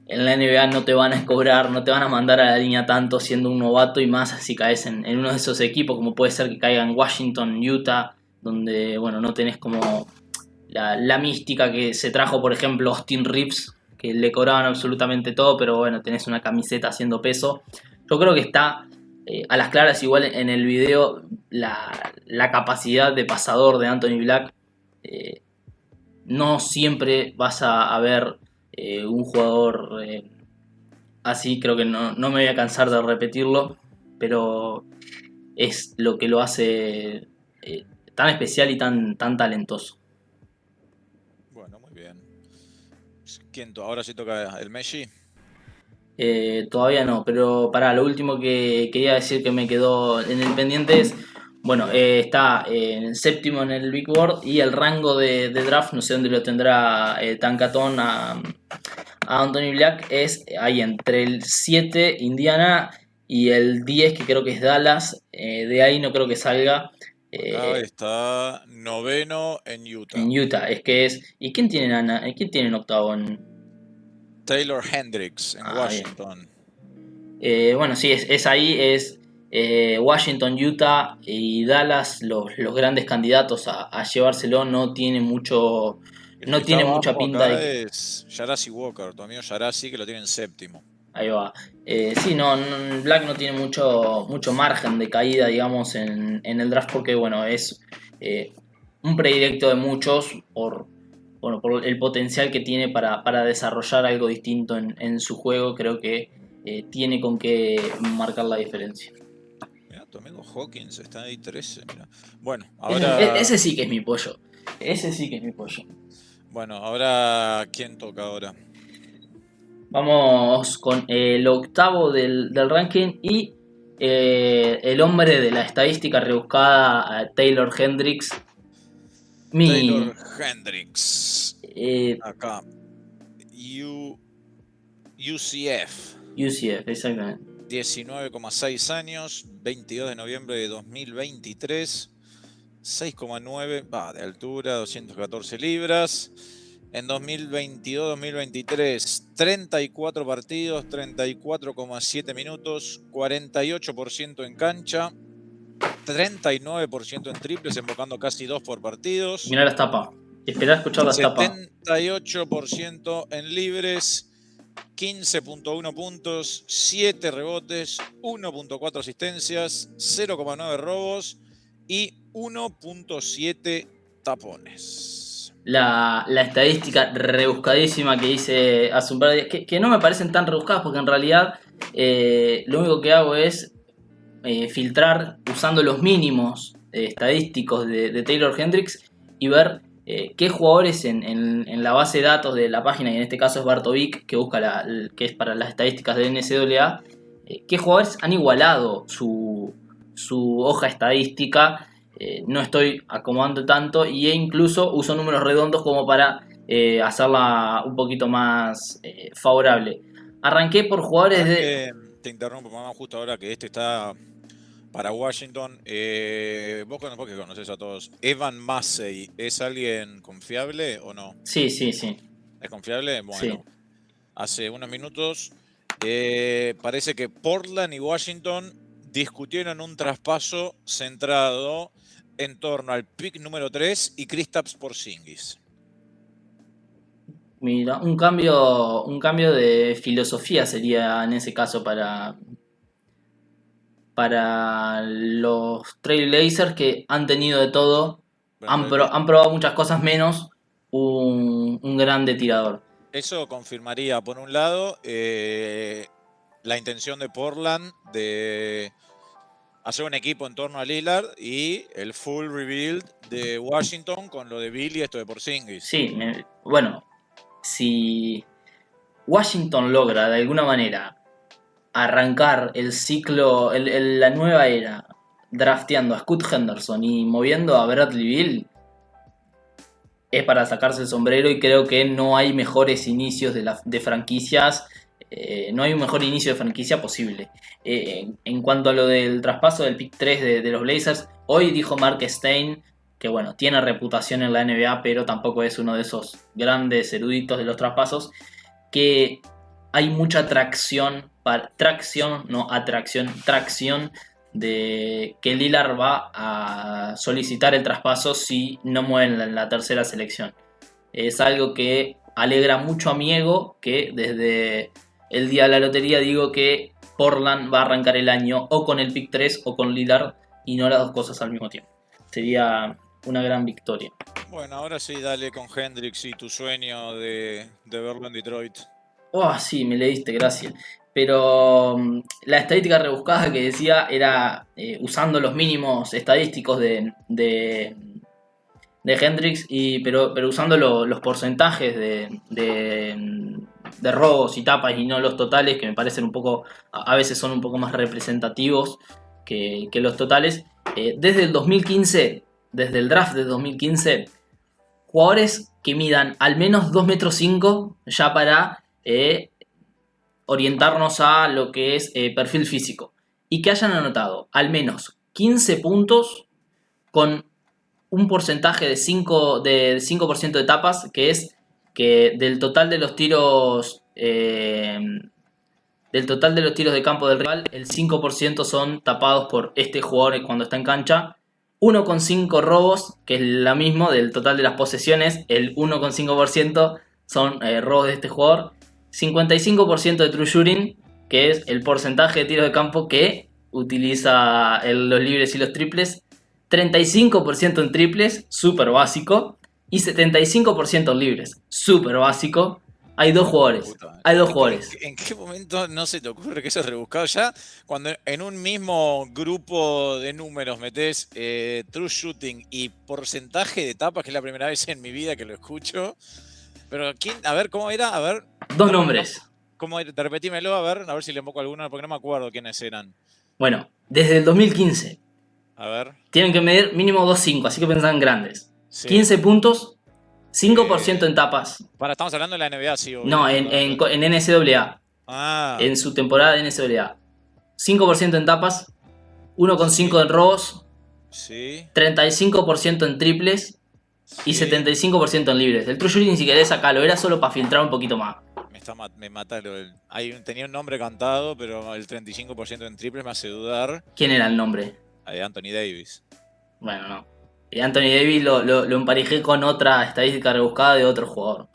En la NBA no te van a cobrar, no te van a mandar a la línea tanto siendo un novato, y más si caes en uno de esos equipos, como puede ser que caiga en Washington, Utah, donde bueno, no tenés como la mística que se trajo, por ejemplo, Austin Reeves, que le cobraban absolutamente todo, pero bueno, tenés una camiseta haciendo peso. Yo creo que está a las claras igual en el video la capacidad de pasador de Anthony Black. No siempre vas a ver un jugador así, creo que no me voy a cansar de repetirlo, pero es lo que lo hace tan especial y tan talentoso. Bueno, muy bien. Ahora sí toca el Messi. Todavía no, pero para lo último que quería decir que me quedó en el pendiente es, bueno, está en séptimo en el Big Board y el rango de draft, no sé dónde lo tendrá Tancatón a Anthony Black, es ahí entre el 7 Indiana y el 10 que creo que es Dallas, de ahí no creo que salga. Acá está noveno en Utah. En Utah, es que es... ¿Y quién tiene en octavo? Taylor Hendricks en Bien. Washington. Bueno, sí, es ahí, es Washington, Utah y Dallas los grandes candidatos a llevárselo. No tiene mucha pinta de que... Es Jarasi Walker, tu amigo Jarasi, que lo tiene en séptimo. Ahí va. Sí, Black no tiene mucho margen de caída, digamos, en el draft porque, bueno, es un predilecto de muchos por el potencial que tiene para desarrollar algo distinto en su juego. Creo que tiene con qué marcar la diferencia. Mirá, tu amigo Hawkins está ahí 13, mirá. Bueno, ahora... Ese sí que es mi pollo. Bueno, ahora... ¿Quién toca ahora? Vamos con el octavo del ranking y el hombre de la estadística rebuscada, Taylor Hendricks. Taylor Hendricks. Acá. UCF. UCF, exactamente. 19,6 años, 22 de noviembre de 2023, 6,9 de altura, 214 libras. En 2022-2023, 34 partidos, 34,7 minutos, 48% en cancha, 39% en triples, invocando casi 2 por partidos. Mirá las tapas. Esperá escuchar las tapas. 78% en libres, 15.1 puntos, 7 rebotes, 1.4 asistencias, 0,9 robos y 1.7 tapones. La estadística rebuscadísima que hice hace un par de días, que no me parecen tan rebuscadas porque en realidad lo único que hago es filtrar usando los mínimos estadísticos de Taylor Hendricks y ver qué jugadores en la base de datos de la página, y en este caso es Bartovic, que busca que es para las estadísticas de NCAA, qué jugadores han igualado su hoja estadística. No estoy acomodando tanto e incluso uso números redondos como para hacerla un poquito más favorable. Arranqué por jugadores de... Te interrumpo, mamá, justo ahora que este está para Washington. Vos que conoces a todos. ¿Evan Massey es alguien confiable o no? Sí. ¿Es confiable? Bueno, Sí. Hace unos minutos parece que Portland y Washington discutieron un traspaso centrado en torno al pick número 3 y Kristaps Porzingis. Mira, un cambio de filosofía sería en ese caso para los Trailblazers, que han tenido de todo, han probado muchas cosas menos un grande tirador. Eso confirmaría, por un lado, la intención de Portland de hacer un equipo en torno a Lillard y el full rebuild de Washington con lo de Bill y esto de Porzingis. Sí, bueno, si Washington logra de alguna manera arrancar el ciclo, la nueva era, drafteando a Scoot Henderson y moviendo a Bradley Beal, es para sacarse el sombrero, y creo que no hay mejores inicios de franquicias. No hay un mejor inicio de franquicia posible. En cuanto a lo del traspaso del pick 3 de los Blazers, hoy dijo Mark Stein que bueno, tiene reputación en la NBA, pero tampoco es uno de esos grandes eruditos de los traspasos, que hay mucha tracción de que Lillard va a solicitar el traspaso si no mueven en la tercera selección. Es algo que alegra mucho a mi ego, que desde el día de la lotería digo que Portland va a arrancar el año o con el pick 3 o con Lillard, y no las dos cosas al mismo tiempo. Sería una gran victoria. Bueno, ahora sí, dale con Hendricks y tu sueño de verlo en Detroit. Oh, sí, me leíste, gracias. pero la estadística rebuscada que decía era usando los mínimos estadísticos de Hendrix, pero usando los porcentajes de robos y tapas y no los totales, que me parecen un poco, a veces son un poco más representativos que los totales. Desde el 2015, desde el draft de 2015, jugadores que midan al menos 2,5 metros ya para orientarnos a lo que es perfil físico, y que hayan anotado al menos 15 puntos con un porcentaje de 5% de tapas, que es que del total de los tiros de campo del rival, el 5% son tapados por este jugador cuando está en cancha. 1,5 robos, que es la mismo del total de las posesiones, el 1,5% son robos de este jugador. 55% de true shooting, que es el porcentaje de tiros de campo que utiliza los libres y los triples. 35% en triples, súper básico. Y 75% en libres, súper básico. Hay dos jugadores. ¿En qué momento no se te ocurre que eso es rebuscado ya? Cuando en un mismo grupo de números metés true shooting y porcentaje de tapas, que es la primera vez en mi vida que lo escucho. Pero ¿quién? A ver, ¿cómo era? A ver. Dos nombres. ¿Cómo era? Repetímelo, a ver si le invoco alguno, porque no me acuerdo quiénes eran. Bueno, desde el 2015. A ver. Tienen que medir mínimo 2,5, así que pensaban grandes. Sí. 15 puntos, 5% en tapas. Estamos hablando de la NBA, sí. Obvio. No, en NCAA. Ah. En su temporada de NCAA. 5% en tapas, 1,5 en robos, Sí. 35% en triples y 75% en libres. El true shooting, si querés sacarlo, era solo para filtrar un poquito más. Me mata tenía un nombre cantado, pero el 35% en triples me hace dudar. ¿Quién era el nombre? Anthony Davis. Bueno, no. Y Anthony Davis lo emparejé con otra estadística rebuscada de otro jugador.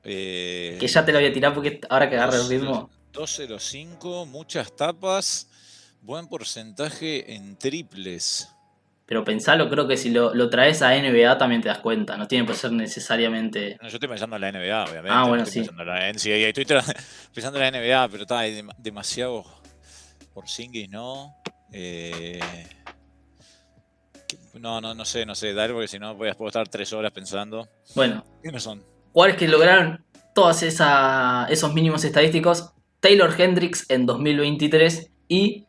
Que ya te la voy a tirar porque ahora que agarre el ritmo. 2.05, muchas tapas, buen porcentaje en triples. Pero pensalo, creo que si lo traes a NBA también te das cuenta. No tiene por ser necesariamente... No, yo estoy pensando en la NBA, obviamente. Ah, bueno, no sí. Estoy pensando en la NCAA. Estoy pensando en la NBA, pero hay demasiado... Porzingis, ¿no? No sé. Dale, porque si no puedo estar 3 horas pensando. Bueno. ¿Quiénes son? Jugadores que lograron todos esos mínimos estadísticos. Taylor Hendrix en 2023 y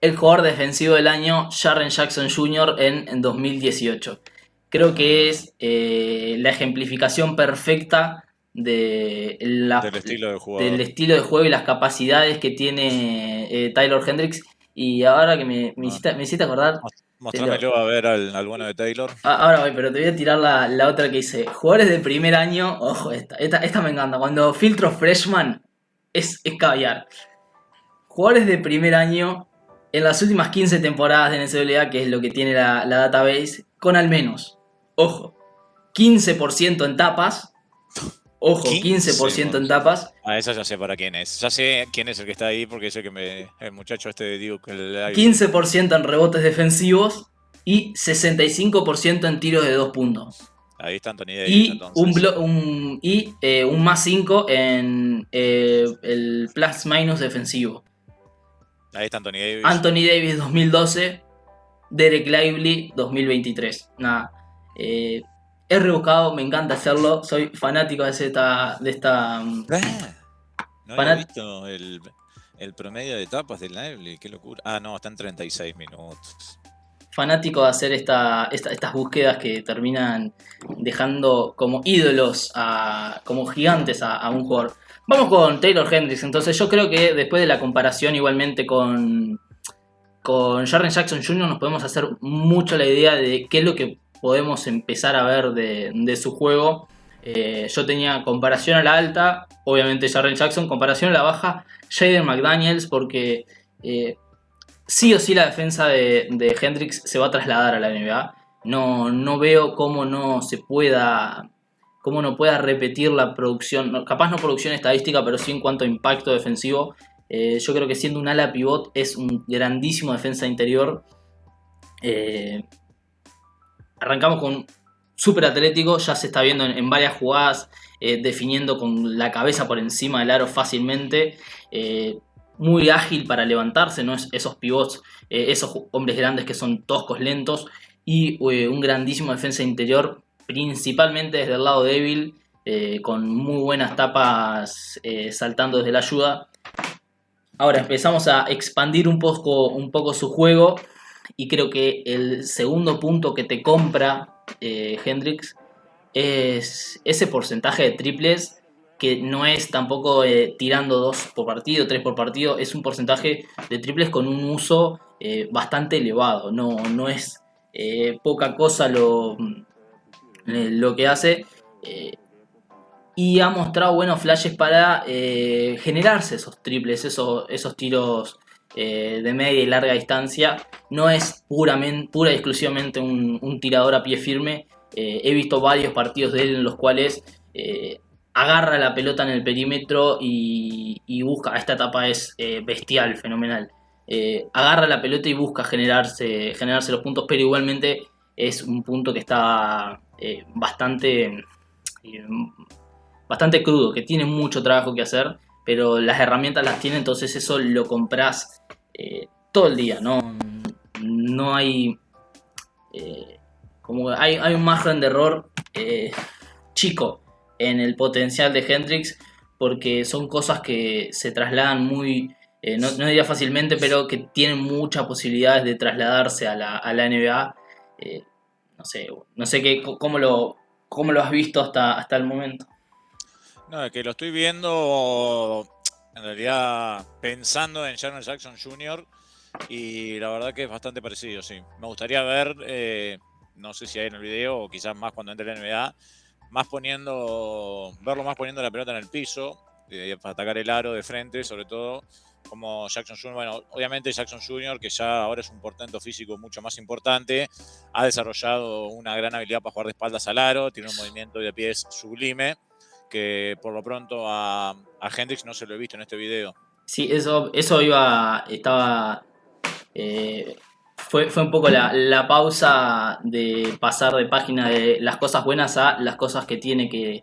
el jugador defensivo del año, Jaren Jackson Jr. en 2018. Creo que es la ejemplificación perfecta del estilo de jugador. Del estilo de juego y las capacidades que tiene Taylor Hendrix. Y ahora que me hiciste acordar... Mostrámelo a ver al bueno de Taylor. Ahora voy, pero te voy a tirar la otra que dice. Jugadores de primer año, ojo, esta me encanta. Cuando filtro freshman es caviar. Jugadores de primer año en las últimas 15 temporadas de NCAA, que es lo que tiene la database, con al menos, ojo, 15% en tapas. Ojo, 15% en tapas. Esa ya sé para quién es. Ya sé quién es el que está ahí porque es el muchacho este de Duke. 15% en rebotes defensivos y 65% en tiros de 2 puntos. Ahí está Anthony Davis. Y entonces. un más 5 en el plus-minus defensivo. Ahí está Anthony Davis. Anthony Davis 2012, Derek Lively 2023. Nada. Es rebuscado, me encanta hacerlo. Soy fanático de esta. No había visto el promedio de tapas del Lively, qué locura. Ah, no, está en 36 minutos. Fanático de hacer estas búsquedas que terminan dejando como ídolos, como gigantes a un jugador. Vamos con Taylor Hendrix. Entonces yo creo que después de la comparación igualmente con Jaren Jackson Jr. nos podemos hacer mucho la idea de qué es lo que podemos empezar a ver de su juego. Yo tenía comparación a la alta, obviamente Jaren Jackson, comparación a la baja, Jaden McDaniels, porque sí o sí la defensa de Hendrix se va a trasladar a la NBA. No veo cómo no pueda repetir la producción, capaz no producción estadística, pero sí en cuanto a impacto defensivo. Yo creo que siendo un ala pivot es un grandísimo defensa interior. Arrancamos con súper atlético, ya se está viendo en varias jugadas, definiendo con la cabeza por encima del aro fácilmente. muy ágil para levantarse, no es esos pivots, esos hombres grandes que son toscos, lentos, y un grandísimo defensa interior, principalmente desde el lado débil, con muy buenas tapas saltando desde la ayuda. Ahora empezamos a expandir un poco su juego, y creo que el segundo punto que te compra Hendrix es ese porcentaje de triples, que no es tampoco tirando 2 por partido, 3 por partido, es un porcentaje de triples con un uso bastante elevado, no es poca cosa lo que hace, y ha mostrado buenos flashes para generarse esos triples, esos tiros de media y larga distancia. No es pura y exclusivamente un tirador a pie firme. He visto varios partidos de él en los cuales agarra la pelota en el perímetro y busca. Esta etapa es bestial, fenomenal. Agarra la pelota y busca generarse los puntos, pero igualmente es un punto que está bastante crudo, que tiene mucho trabajo que hacer, pero las herramientas las tiene, entonces eso lo compras todo el día, no hay hay un margen de error chico en el potencial de Hendrix, porque son cosas que se trasladan muy, no diría fácilmente, pero que tienen muchas posibilidades de trasladarse a la NBA. No sé cómo lo has visto hasta el momento. No, es que lo estoy viendo en realidad pensando en Jaren Jackson Jr. y la verdad que es bastante parecido, sí. Me gustaría ver, no sé si hay en el video o quizás más cuando entre la NBA, verlo más poniendo la pelota en el piso, para atacar el aro de frente, sobre todo, como Jackson Jr. Bueno, obviamente Jackson Jr., que ya ahora es un portento físico mucho más importante, ha desarrollado una gran habilidad para jugar de espaldas al aro, tiene un movimiento de pies sublime, que por lo pronto a Hendrix no se lo he visto en este video. Sí, eso fue un poco la pausa de pasar de página de las cosas buenas a las cosas que tiene que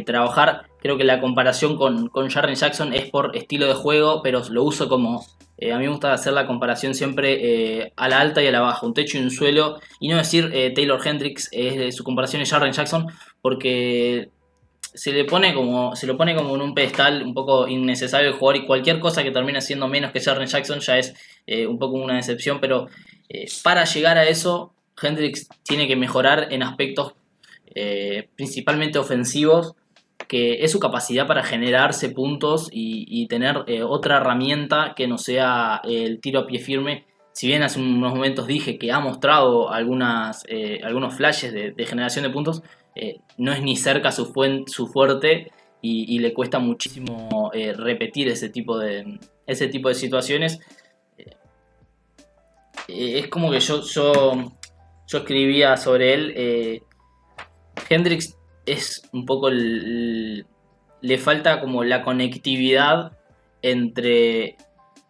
trabajar. Creo que la comparación con Jaren Jackson es por estilo de juego, pero lo uso como... a mí me gusta hacer la comparación siempre a la alta y a la baja, un techo y un suelo, y no decir Taylor Hendrix, su comparación es Jaren Jackson, porque se lo pone como en un pedestal un poco innecesario el jugador, y cualquier cosa que termine siendo menos que Jaren Jackson ya es un poco una decepción, pero para llegar a eso Hendrix tiene que mejorar en aspectos principalmente ofensivos, que es su capacidad para generarse puntos y tener otra herramienta que no sea el tiro a pie firme. Si bien hace unos momentos dije que ha mostrado algunos flashes de generación de puntos, no es ni cerca su fuerte, y le cuesta muchísimo repetir ese tipo de situaciones. Es como que yo escribía sobre él. Hendrix es un poco le falta como la conectividad entre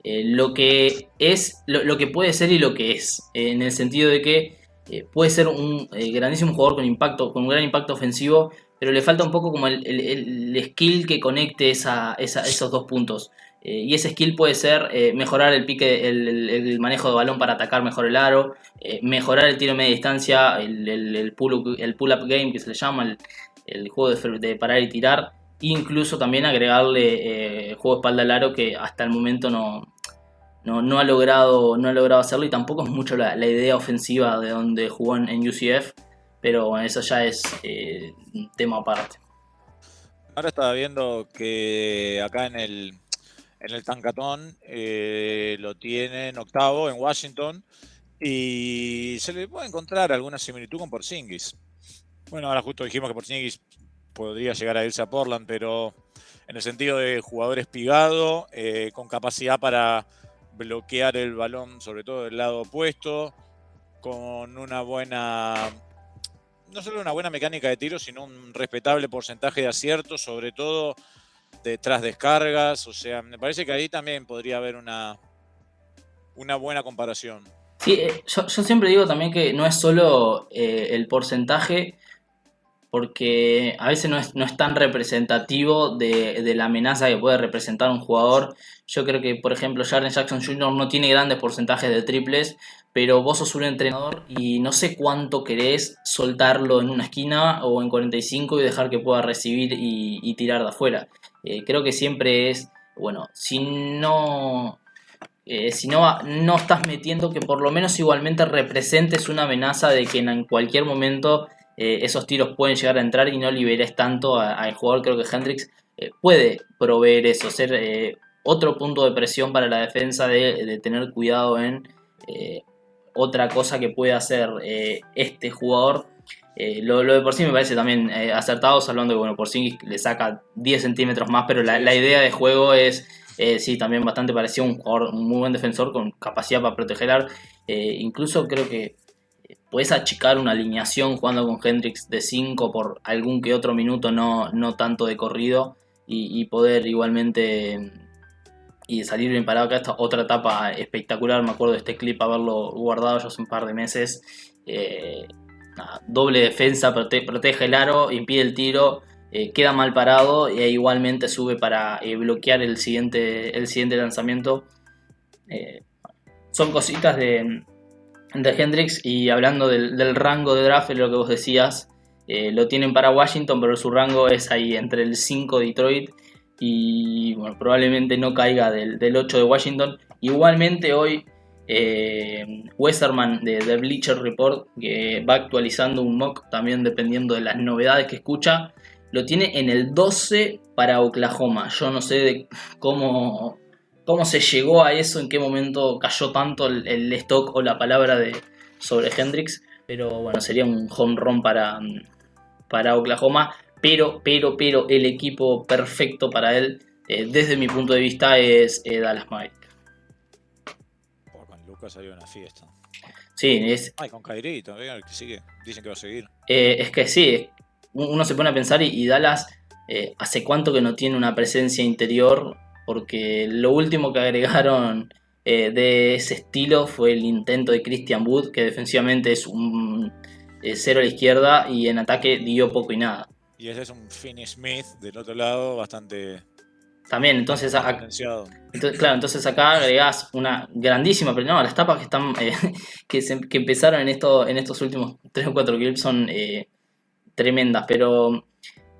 lo que es, lo que puede ser y lo que es, en el sentido de que puede ser un grandísimo jugador con un gran impacto ofensivo, pero le falta un poco como el skill que conecte esos dos puntos. Y ese skill puede ser mejorar el pique, el manejo de balón para atacar mejor el aro, mejorar el tiro a media distancia, el pull-up game que se le llama, el juego de parar y tirar, e incluso también agregarle juego de espalda al aro, que hasta el momento no ha logrado hacerlo, y tampoco es mucho la idea ofensiva de donde jugó en UCF, pero bueno, eso ya es un tema aparte. Ahora estaba viendo que acá en el Tancatón lo tienen octavo en Washington, y se le puede encontrar alguna similitud con Porzingis. Bueno, ahora justo dijimos que Porzingis podría llegar a irse a Portland, pero en el sentido de jugador espigado, con capacidad para bloquear el balón, sobre todo del lado opuesto, con una buena, no solo una buena mecánica de tiro, sino un respetable porcentaje de acierto, sobre todo detrás descargas. O sea, me parece que ahí también podría haber una buena comparación. Sí, yo siempre digo también que no es solo el porcentaje, porque a veces no es tan representativo de la amenaza que puede representar un jugador. Yo creo que, por ejemplo, Jaren Jackson Jr. no tiene grandes porcentajes de triples, pero vos sos un entrenador y no sé cuánto querés soltarlo en una esquina o en 45 y dejar que pueda recibir y tirar de afuera. Creo que siempre es, bueno, si no estás metiendo, que por lo menos igualmente representes una amenaza de que en cualquier momento esos tiros pueden llegar a entrar y no liberes tanto al jugador. Creo que Hendrix puede proveer eso, ser otro punto de presión para la defensa, de tener cuidado en otra cosa que puede hacer este jugador. Lo de Porzingis me parece también acertado, hablando de que bueno, Porzingis le saca 10 centímetros más, pero la idea de juego es sí, también bastante parecido a un jugador, un muy buen defensor con capacidad para proteger. Incluso creo que puedes achicar una alineación jugando con Hendrix de 5 por algún que otro minuto, no tanto de corrido, y poder igualmente y salir bien parado. Acá esta otra etapa espectacular, me acuerdo de este clip haberlo guardado ya hace un par de meses. Doble defensa, protege el aro, impide el tiro, queda mal parado e igualmente sube para bloquear el siguiente lanzamiento. Son cositas de Hendrix. Y hablando del rango de draft, lo que vos decías, lo tienen para Washington, pero su rango es ahí entre el 5 Detroit y bueno, probablemente no caiga del 8 de Washington. Igualmente hoy Westerman de Bleacher Report, que va actualizando un mock también dependiendo de las novedades que escucha, lo tiene en el 12 para Oklahoma. Yo no sé cómo se llegó a eso, en qué momento cayó tanto el stock o la palabra sobre Hendrix, pero bueno, sería un home run para Oklahoma. Pero el equipo perfecto para él, desde mi punto de vista, es Dallas Mavericks. Con Lucas salió una fiesta. Sí, es. Ay, con Kyrie todavía, que sigue. Dicen que va a seguir. Es que sí, uno se pone a pensar y Dallas hace cuánto que no tiene una presencia interior, porque lo último que agregaron de ese estilo fue el intento de Christian Wood, que defensivamente es un cero a la izquierda y en ataque dio poco y nada. Y ese es un Finney Smith del otro lado, bastante también. Entonces acá agregás una grandísima, pero no, las tapas que están que empezaron en estos últimos 3 o 4 clips son tremendas, pero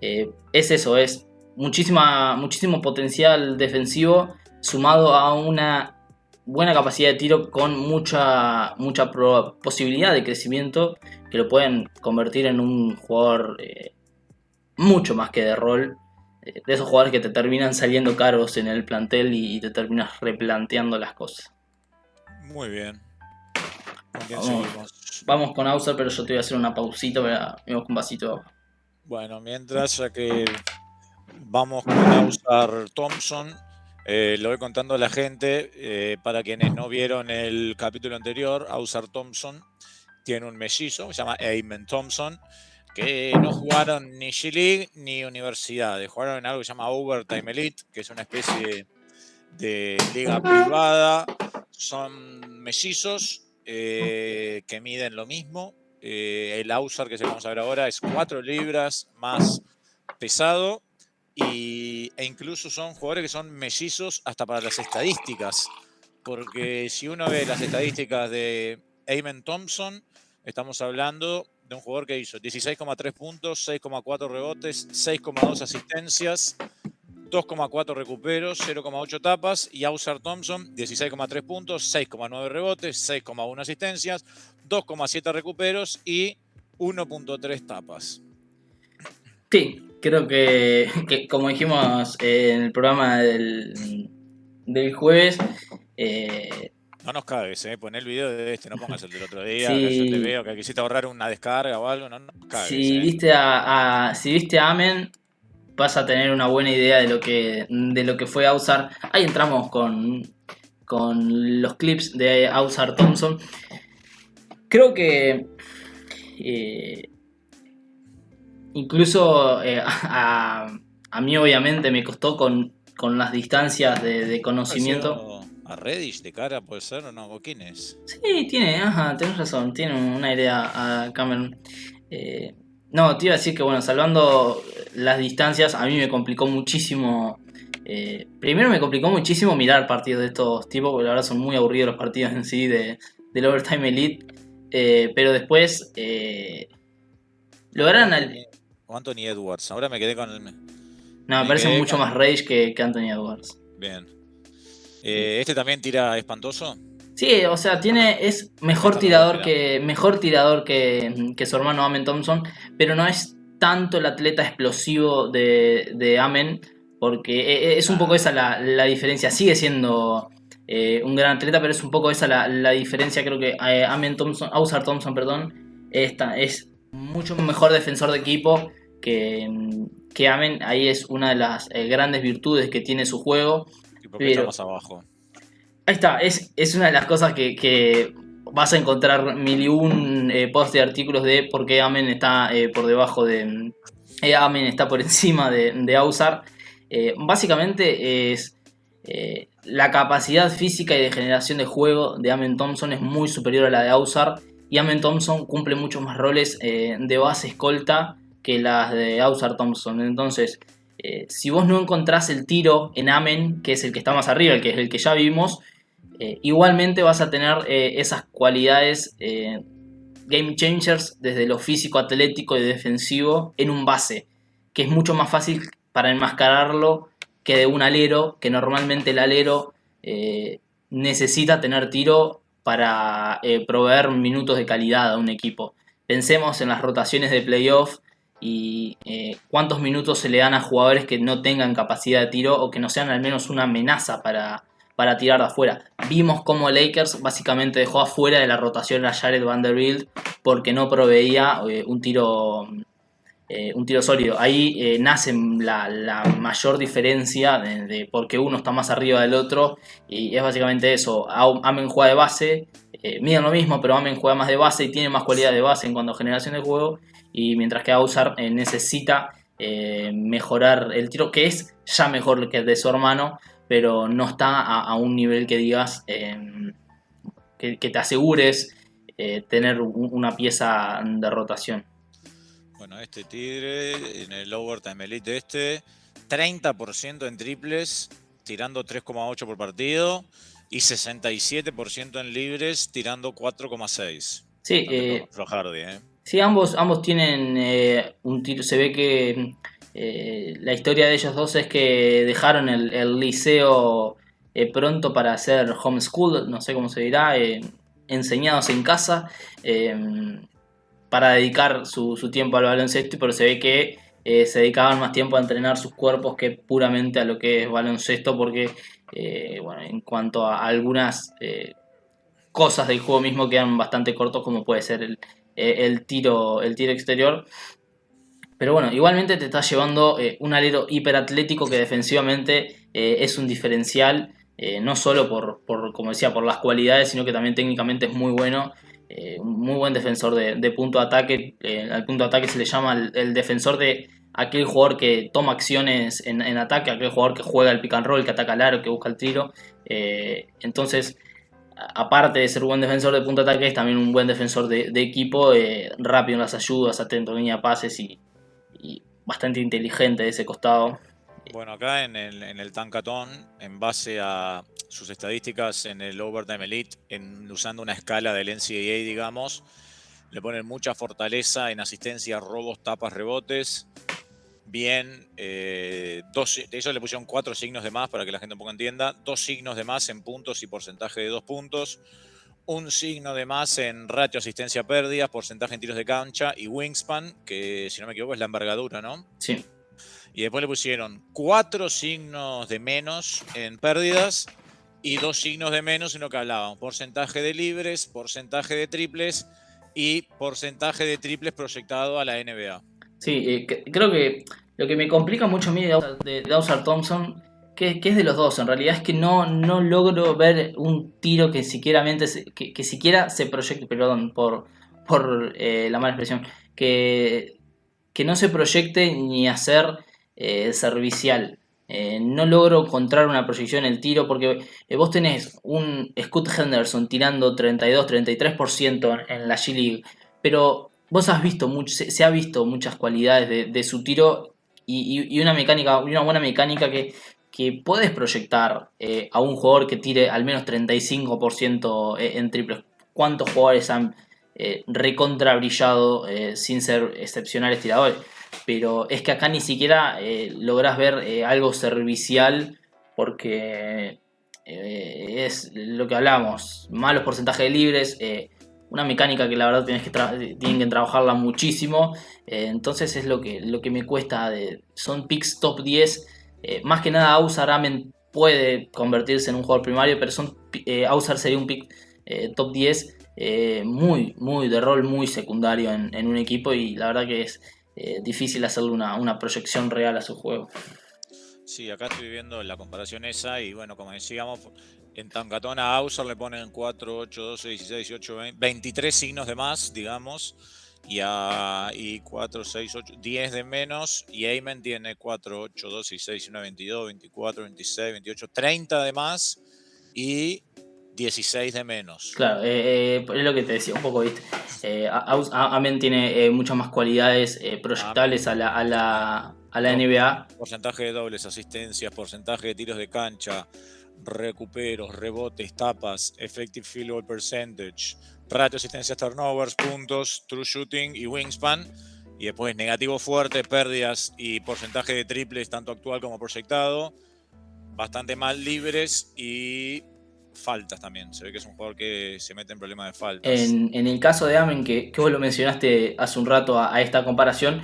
es eso, es muchísimo potencial defensivo sumado a una buena capacidad de tiro con mucha posibilidad de crecimiento, que lo pueden convertir en un jugador mucho más que de rol, de esos jugadores que te terminan saliendo caros en el plantel y te terminas replanteando las cosas. Muy bien. ¿Con quién seguimos? Vamos con Hauser, pero yo te voy a hacer una pausita, vamos con un vasito de agua. Bueno, mientras, ya que vamos con Ausar Thompson, lo voy contando a la gente, para quienes no vieron el capítulo anterior. Ausar Thompson tiene un mellizo, se llama Amen Thompson, que no jugaron ni G-League ni universidades, jugaron en algo que se llama Overtime Elite, que es una especie de liga privada. Son mellizos que miden lo mismo. El Ausar, que es el que vamos a ver ahora, es 4 libras más pesado, e incluso son jugadores que son mellizos hasta para las estadísticas, porque si uno ve las estadísticas de Amen Thompson, estamos hablando de un jugador que hizo 16,3 puntos, 6,4 rebotes, 6,2 asistencias, 2,4 recuperos, 0,8 tapas. Y Ausar Thompson, 16,3 puntos, 6,9 rebotes, 6,1 asistencias, 2,7 recuperos y 1,3 tapas. Sí, creo que como dijimos en el programa del jueves, no nos cagues, poné el video de este, no pongas el del otro día, sí, que yo te veo que quisiste ahorrar una descarga o algo, no nos cagues. Si viste a Amen, vas a tener una buena idea de lo que fue Ausar. Ahí entramos con los clips de Ausar Thompson. Creo que incluso a mí obviamente me costó con las distancias de conocimiento. ¿A Reddish de cara puede ser o no? ¿O quién es? Sí, tenés razón, tiene una idea a Cameron. No, te iba a decir que, bueno, salvando las distancias, a mí me complicó muchísimo. Primero me complicó muchísimo mirar partidos de estos tipos, porque la verdad son muy aburridos los partidos en sí del Overtime Elite. Pero después lograron O Anthony Edwards. Ahora me quedé con el. No, me parece mucho más Rage que Anthony Edwards. Bien. ¿Este también tira espantoso? Sí, o sea, es mejor tirador que su hermano Amen Thompson, pero no es tanto el atleta explosivo de Amen, porque es un poco esa la diferencia. Sigue siendo un gran atleta, pero es un poco esa la diferencia. Creo que Ausar Thompson, perdón, es mucho mejor defensor de equipo que Amen. Ahí es una de las grandes virtudes que tiene su juego. ¿Y por qué está más abajo? Ahí está, es una de las cosas que vas a encontrar mil y un post de artículos de por qué Amen está por debajo de... Amen está por encima de Ausar. Básicamente es la capacidad física y de generación de juego de Amen Thompson es muy superior a la de Ausar, y Amen Thompson cumple muchos más roles de base escolta que las de Ausar Thompson. Entonces, si vos no encontrás el tiro en Amen, que es el que está más arriba, el que ya vimos, igualmente vas a tener esas cualidades game changers desde lo físico, atlético y defensivo en un base, que es mucho más fácil para enmascararlo que de un alero, que normalmente el alero necesita tener tiro para proveer minutos de calidad a un equipo. Pensemos en las rotaciones de playoff y cuántos minutos se le dan a jugadores que no tengan capacidad de tiro o que no sean al menos una amenaza para tirar de afuera. Vimos cómo Lakers básicamente dejó afuera de la rotación a Jared Vanderbilt porque no proveía un tiro sólido. Ahí nace la mayor diferencia de por qué uno está más arriba del otro, y es básicamente eso. Amen juega de base, miden lo mismo, pero Amen juega más de base y tiene más cualidad de base en cuanto a generación de juego, y mientras que Ausar necesita mejorar el tiro, que es ya mejor que el de su hermano, pero no está a un nivel que digas que te asegures tener una pieza de rotación. Bueno, este Tigre en el Overtime Elite 30% en triples, tirando 3,8 por partido, y 67% en libres, tirando 4,6. Sí, Hardy, sí, ambos tienen un tiro. Se ve que la historia de ellos dos es que dejaron el liceo pronto para hacer homeschool, no sé cómo se dirá, enseñados en casa, para dedicar su tiempo al baloncesto, pero se ve que se dedicaban más tiempo a entrenar sus cuerpos que puramente a lo que es baloncesto, porque bueno, en cuanto a algunas cosas del juego mismo quedan bastante cortos, como puede ser el tiro exterior. Pero bueno, igualmente te estás llevando un alero hiperatlético que defensivamente es un diferencial, no solo por, como decía, por las cualidades, sino que también técnicamente es muy bueno. Un muy buen defensor de punto de ataque. Al punto de ataque se le llama el defensor de aquel jugador que toma acciones en ataque, aquel jugador que juega el pick and roll, que ataca al aro, que busca el tiro. Entonces, aparte de ser un buen defensor de punto de ataque, es también un buen defensor de equipo, rápido en las ayudas, atento en línea de pases y bastante inteligente de ese costado. Bueno, acá en el Tankatón, en base a sus estadísticas en el Overtime Elite, usando una escala del NCAA, digamos, le ponen mucha fortaleza en asistencias, robos, tapas, rebotes. Bien, ellos le pusieron 4 signos de más para que la gente un poco entienda. 2 signos de más en puntos y porcentaje de 2 puntos. Un signo de más en ratio asistencia pérdidas, porcentaje en tiros de cancha y wingspan, que si no me equivoco es la envergadura, ¿no? Sí. Y después le pusieron 4 signos de menos en pérdidas y 2 signos de menos en lo que hablaban. Porcentaje de libres, porcentaje de triples y porcentaje de triples proyectado a la NBA. Sí, creo que lo que me complica mucho a mí de Ausar Thompson, que es de los dos, en realidad es que no logro ver un tiro que siquiera se proyecte, perdón por la mala expresión, que no se proyecte ni hacer servicial. No logro encontrar una proyección en el tiro, porque vos tenés un Scoot Henderson tirando 32-33% en la G-League, pero vos has visto se ha visto muchas cualidades de su tiro y una mecánica, una buena mecánica que podés proyectar a un jugador que tire al menos 35% en triples. ¿Cuántos jugadores han recontra brillado sin ser excepcionales tiradores? Pero es que acá ni siquiera lográs ver algo servicial porque es lo que hablamos, malos porcentajes de libres, una mecánica que la verdad tienen que trabajarla muchísimo, entonces es lo que me cuesta, son picks top 10, más que nada Ausar Amen puede convertirse en un jugador primario, pero Ausar sería un pick top 10 muy de rol, muy secundario en un equipo y la verdad que es difícil hacerle una proyección real a su juego. Sí, acá estoy viendo la comparación esa y bueno, como decíamos, en Tancatón a Ausar le ponen 4, 8, 12, 16, 18, 20, 23 signos de más, digamos, y 4, 6, 8, 10 de menos, y Amen tiene 4, 8, 12, 16, 19, 22, 24, 26, 28, 30 de más y 16 de menos. Claro, es lo que te decía un poco, ¿viste? Amen tiene muchas más cualidades proyectables a la NBA. Porcentaje de dobles, asistencias, porcentaje de tiros de cancha, recuperos, rebotes, tapas, effective field goal percentage, ratio, asistencias, turnovers, puntos, true shooting y wingspan. Y después negativo fuerte, pérdidas y porcentaje de triples, tanto actual como proyectado. Bastante mal libres y faltas también. Se ve que es un jugador que se mete en problemas de faltas. En el caso de Amen, que vos lo mencionaste hace un rato a esta comparación,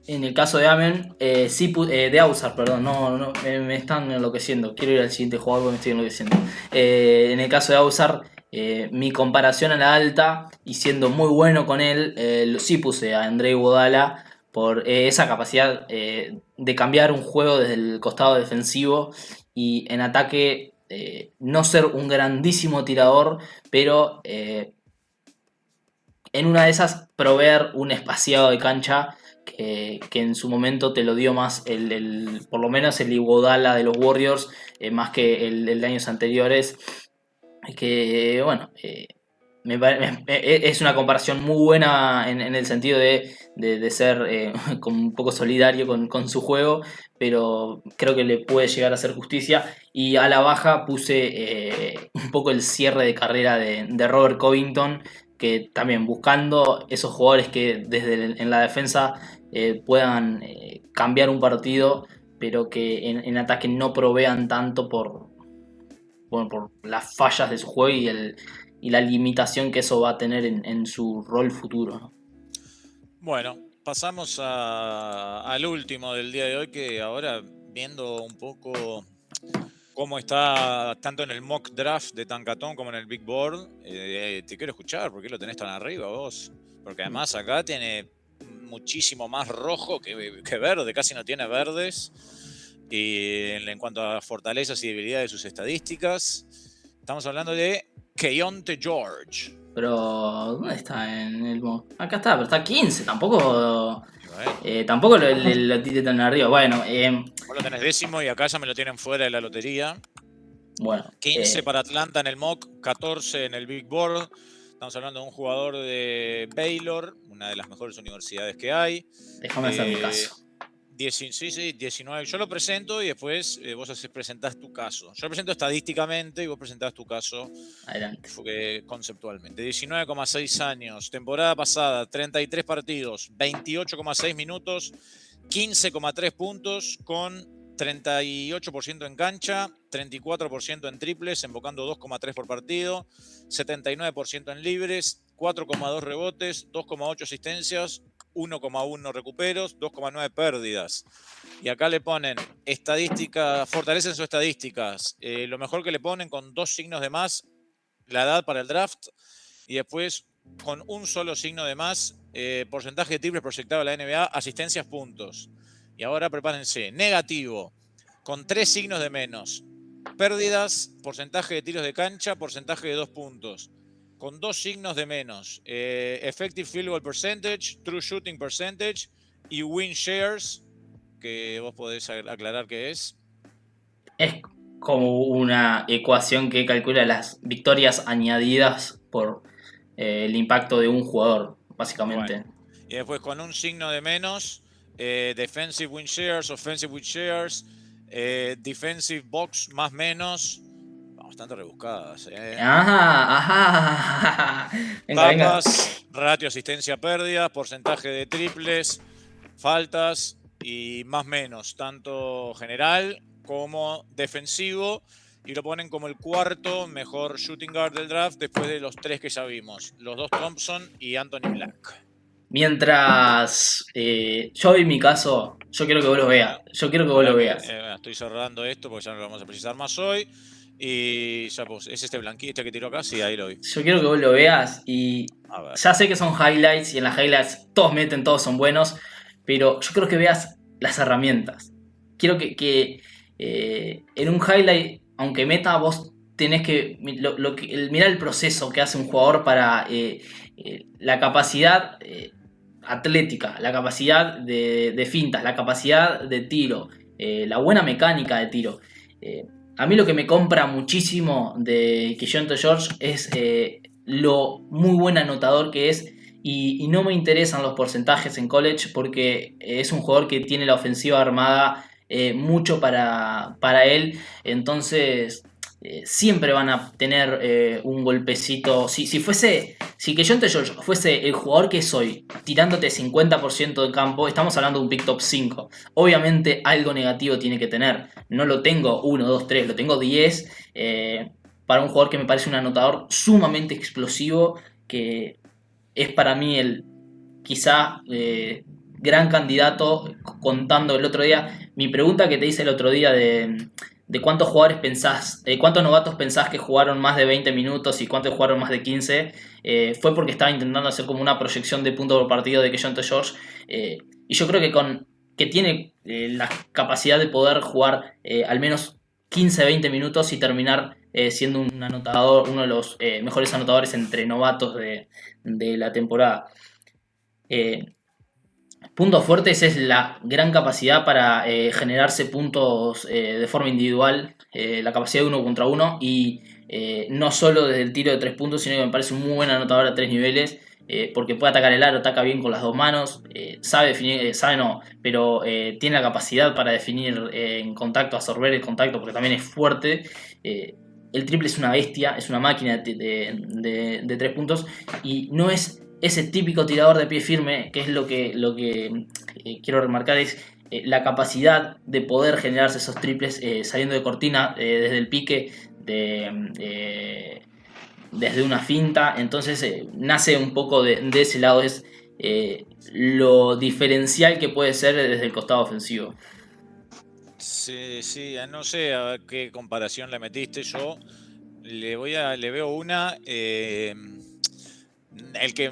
en el caso de Amen, de Ausar, perdón, no me están enloqueciendo. Quiero ir al siguiente jugador porque me estoy enloqueciendo. En el caso de Ausar, mi comparación a la alta, y siendo muy bueno con él, sí puse a André Iguodala por esa capacidad de cambiar un juego desde el costado defensivo y en ataque no ser un grandísimo tirador, pero en una de esas proveer un espaciado de cancha que en su momento te lo dio más por lo menos el Iguodala de los Warriors, más que el de años anteriores. Que bueno, es una comparación muy buena en el sentido de ser como un poco solidario con su juego, pero creo que le puede llegar a hacer justicia. Y a la baja puse un poco el cierre de carrera de Robert Covington, que también buscando esos jugadores que en la defensa puedan cambiar un partido, pero que en ataque no provean tanto por las fallas de su juego y la limitación que eso va a tener en su rol futuro, ¿no? Bueno, pasamos al último del día de hoy, que ahora viendo un poco cómo está tanto en el mock draft de Tancatón como en el Big Board, te quiero escuchar, ¿por qué lo tenés tan arriba vos? Porque además acá tiene muchísimo más rojo que verde, casi no tiene verdes. Y en cuanto a fortalezas y debilidades de sus estadísticas, estamos hablando de Keyonte George. Pero, ¿dónde está en el mock? Acá está, pero está 15, tampoco... tampoco lo tiré tan arriba. Bueno, vos lo tenés décimo y acá ya me lo tienen fuera de la lotería. Bueno, 15 para Atlanta en el mock, 14 en el Big Board. Estamos hablando de un jugador de Baylor, una de las mejores universidades que hay. Déjame hacer mi caso. 19. Yo lo presento y después vos presentás tu caso. Yo lo presento estadísticamente y vos presentás tu caso. Adelante. Conceptualmente. 19,6 años. Temporada pasada, 33 partidos, 28,6 minutos, 15,3 puntos con 38% en cancha, 34% en triples, embocando 2,3 por partido, 79% en libres, 4,2 rebotes, 2,8 asistencias, 1,1 recuperos, 2,9 pérdidas. Y acá le ponen estadísticas, fortalecen sus estadísticas. Lo mejor que le ponen con 2 signos de más, la edad para el draft, y después con un solo signo de más, porcentaje de triples proyectado a la NBA, asistencias, puntos. Y ahora prepárense, negativo, con 3 signos de menos, pérdidas, porcentaje de tiros de cancha, porcentaje de 2 puntos. Con 2 signos de menos, effective field goal percentage, true shooting percentage y win shares, que vos podés aclarar qué es. Es como una ecuación que calcula las victorias añadidas por el impacto de un jugador. básicamente. Bueno. Y después con un signo de menos, defensive win shares, offensive win shares, defensive box más menos, bastante rebuscadas. Ajá. Venga. Tapas, ratio asistencia pérdida, porcentaje de triples, faltas y más menos, tanto general como defensivo. Y lo ponen como el cuarto mejor shooting guard del draft después de los 3 que ya vimos, los 2 Thompson y Anthony Black. Mientras yo en mi caso, yo quiero que vos lo veas. Yo quiero que vos lo veas. Estoy cerrando esto porque ya no lo vamos a precisar más hoy. Y ya pues, ¿es este blanquito que tiró acá? Sí, ahí lo vi. Yo quiero que vos lo veas y A ver. ya sé que son highlights y en las highlights todos meten, todos son buenos, pero yo creo que veas las herramientas. Quiero que en un highlight, aunque meta, vos tenés que mirar el proceso que hace un jugador para la capacidad atlética, la capacidad de fintas, la capacidad de tiro, la buena mecánica de tiro. A mí lo que me compra muchísimo de Keyonte George es lo muy buen anotador que es y no me interesan los porcentajes en college porque es un jugador que tiene la ofensiva armada mucho para él, entonces siempre van a tener un golpecito. Si Keyonte George fuese el jugador que soy, tirándote 50% del campo, estamos hablando de un pick top 5. Obviamente algo negativo tiene que tener. No lo tengo 1, 2, 3, lo tengo 10. Para un jugador que me parece un anotador sumamente explosivo, que es para mí el quizá gran candidato, contando el otro día. Mi pregunta que te hice el otro día de cuántos jugadores pensás, cuántos novatos pensás que jugaron más de 20 minutos y cuántos jugaron más de 15, fue porque estaba intentando hacer como una proyección de puntos por partido de Keyonte George, y yo creo que tiene la capacidad de poder jugar al menos 15-20 minutos y terminar siendo un anotador, uno de los mejores anotadores entre novatos de la temporada. Puntos fuertes es la gran capacidad para generarse puntos de forma individual, la capacidad de 1 contra 1 y no solo desde el tiro de 3 puntos, sino que me parece un muy buen anotador a 3 niveles, porque puede atacar el aro, ataca bien con las 2 manos, sabe definir, pero tiene la capacidad para definir en contacto, absorber el contacto, porque también es fuerte. El triple es una bestia, es una máquina de 3 puntos y no es ese típico tirador de pie firme, que es lo que quiero remarcar, es la capacidad de poder generarse esos triples saliendo de cortina, desde el pique, desde una finta. Entonces nace un poco de ese lado, es lo diferencial que puede ser desde el costado ofensivo. Sí, no sé a ver qué comparación le metiste. Yo le veo una...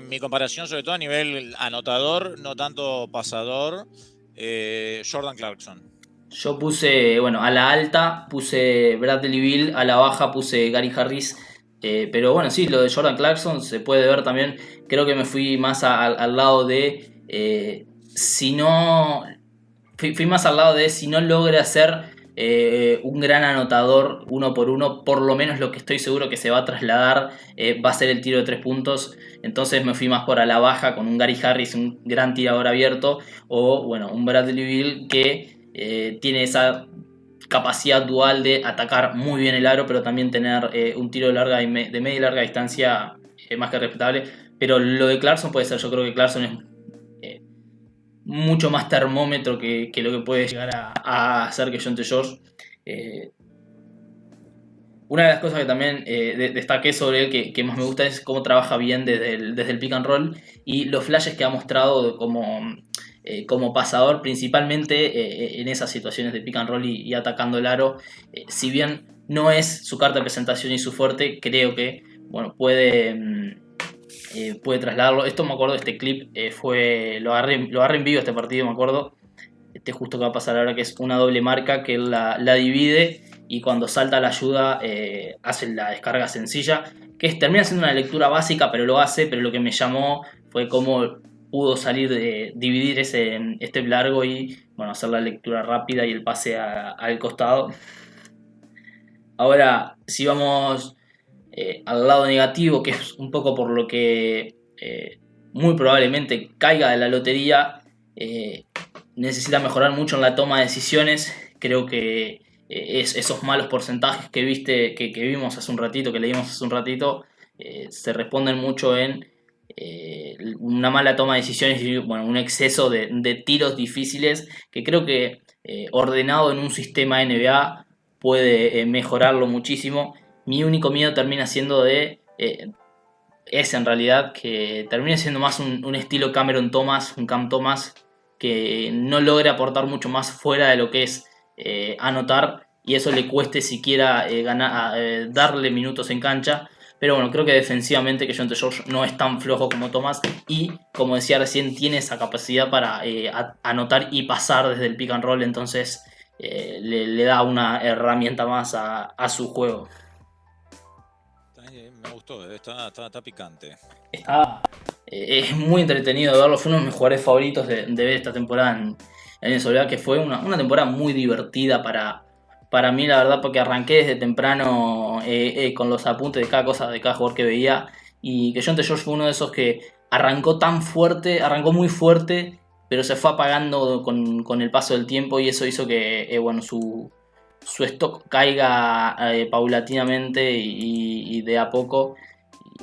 mi comparación sobre todo a nivel anotador, no tanto pasador, Jordan Clarkson. Yo puse, a la alta puse Bradley Beal, a la baja puse Gary Harris, pero bueno, sí, lo de Jordan Clarkson se puede ver también. Creo que me fui más al lado de, fui más al lado de si no logra ser un gran anotador 1 por 1, por lo menos lo que estoy seguro que se va a trasladar va a ser el tiro de 3 puntos. Entonces me fui más por a la baja con un Gary Harris, un gran tirador abierto, o un Bradley Beal que tiene esa capacidad dual de atacar muy bien el aro, pero también tener un tiro de media y larga distancia más que respetable. Pero lo de Clarkson puede ser, yo creo que Clarkson es mucho más termómetro que lo que puede llegar a hacer Keyonte George. Una de las cosas que también destaqué sobre él que más me gusta es cómo trabaja bien desde el pick and roll y los flashes que ha mostrado como pasador, principalmente en esas situaciones de pick and roll y atacando el aro. Si bien no es su carta de presentación y su fuerte, creo que puede trasladarlo. Esto me acuerdo de este clip, lo agarré en vivo este partido, me acuerdo. Justo que va a pasar ahora, que es una doble marca que él la divide y cuando salta la ayuda hace la descarga sencilla, que termina siendo una lectura básica, pero lo que me llamó fue cómo pudo salir de dividir este largo y hacer la lectura rápida y el pase al costado. Ahora, si vamos al lado negativo, que es un poco por lo que muy probablemente caiga de la lotería. Necesita mejorar mucho en la toma de decisiones. Creo que esos malos porcentajes que vimos hace un ratito, que leímos hace un ratito, se responden mucho en una mala toma de decisiones y bueno, un exceso de tiros difíciles que creo que ordenado en un sistema NBA puede mejorarlo muchísimo. Mi único miedo termina siendo es en realidad que termine siendo más un estilo Cameron Thomas, un Cam Thomas, que no logre aportar mucho más fuera de lo que es anotar, y eso le cueste siquiera darle minutos en cancha. Pero bueno, creo que defensivamente que Keyonte George no es tan flojo como Thomas, y como decía recién, tiene esa capacidad para anotar y pasar desde el pick and roll, entonces le da una herramienta más a su juego. Me gustó, está picante. Es muy entretenido de verlo, fue uno de mis jugadores favoritos de ver esta temporada en NCAA, que fue una temporada muy divertida para mí, la verdad, porque arranqué desde temprano con los apuntes de cada cosa, de cada jugador que veía, y que Keyonte George fue uno de esos que arrancó muy fuerte, pero se fue apagando con el paso del tiempo, y eso hizo que bueno, su stock caiga paulatinamente y de a poco.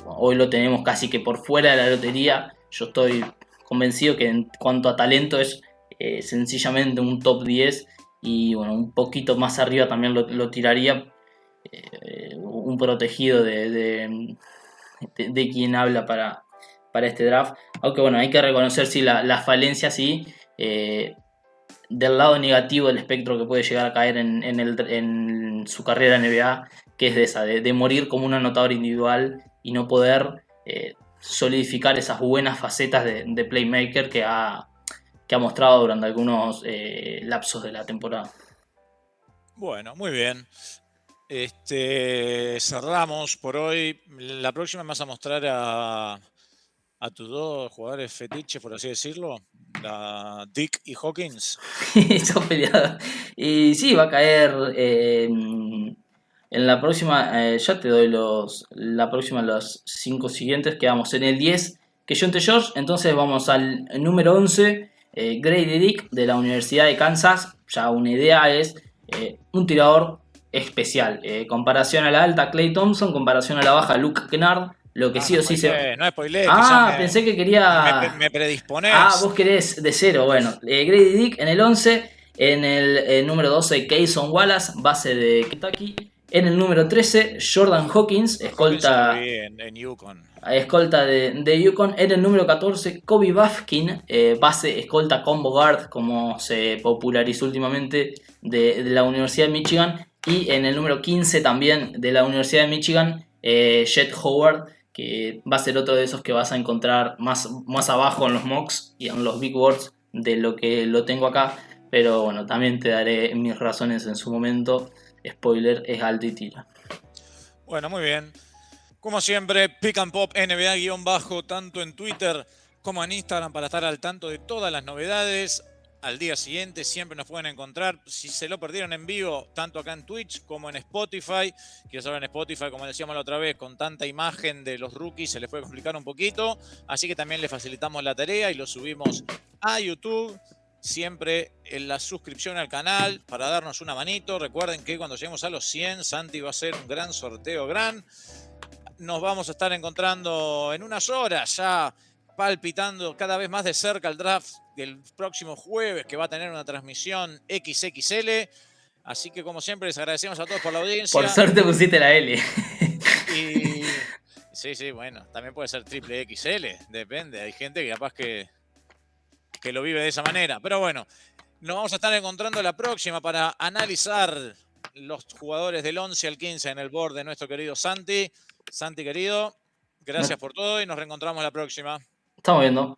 Hoy lo tenemos casi que por fuera de la lotería. Yo estoy convencido que en cuanto a talento es sencillamente un top 10, y bueno, un poquito más arriba también lo tiraría un protegido de quien habla para este draft. Aunque bueno, hay que reconocer la falencia sí, del lado negativo del espectro que puede llegar a caer en su carrera en NBA, que es de esa, de morir como un anotador individual y no poder solidificar esas buenas facetas de playmaker que ha mostrado durante algunos lapsos de la temporada. Bueno, muy bien. Cerramos por hoy. La próxima me vas a mostrar a tus dos jugadores fetiches, por así decirlo, Dick y Hawkins. Esos peleados. Y sí, va a caer en la próxima. Ya te doy los 5 siguientes. Quedamos en el 10, Keyonte George. Entonces vamos al número 11, Grady Dick, de la Universidad de Kansas. Ya una idea es un tirador especial. Comparación a la alta, Klay Thompson. Comparación a la baja, Luke Kennard. Lo que sí o sí se... No spoilé. Pensé que quería... Me predisponés. Vos querés de cero. Bueno, Grady Dick en el 11. En el número 12, Cason Wallace, base de Kentucky. En el número 13, Jordan Hawkins, escolta en UConn. Escolta de UConn. En el número 14, Kobe Bufkin, base, escolta, combo guard, como se popularizó últimamente, de la Universidad de Michigan. Y en el número 15 también de la Universidad de Michigan, Jet Howard, que va a ser otro de esos que vas a encontrar más abajo en los mocks y en los big boards de lo que lo tengo acá. Pero bueno, también te daré mis razones en su momento. Spoiler, es alto y tira. Bueno, muy bien. Como siempre, Pick and Pop NBA_ tanto en Twitter como en Instagram, para estar al tanto de todas las novedades. Al día siguiente siempre nos pueden encontrar. Si se lo perdieron en vivo, tanto acá en Twitch como en Spotify. Quiero saber, en Spotify, como decíamos la otra vez, con tanta imagen de los rookies se les puede complicar un poquito. Así que también les facilitamos la tarea y lo subimos a YouTube. Siempre en la suscripción al canal para darnos una manito. Recuerden que cuando lleguemos a los 100, Santi va a hacer un gran sorteo Nos vamos a estar encontrando en unas horas ya, palpitando cada vez más de cerca el draft del próximo jueves, que va a tener una transmisión XXL. Así que, como siempre, les agradecemos a todos por la audiencia. Por suerte pusiste la L. Y sí, bueno, también puede ser triple XL, depende. Hay gente que capaz que lo vive de esa manera. Pero bueno, nos vamos a estar encontrando la próxima para analizar los jugadores del 11 al 15 en el board de nuestro querido Santi. Santi, querido, gracias por todo y nos reencontramos la próxima. Estamos viendo.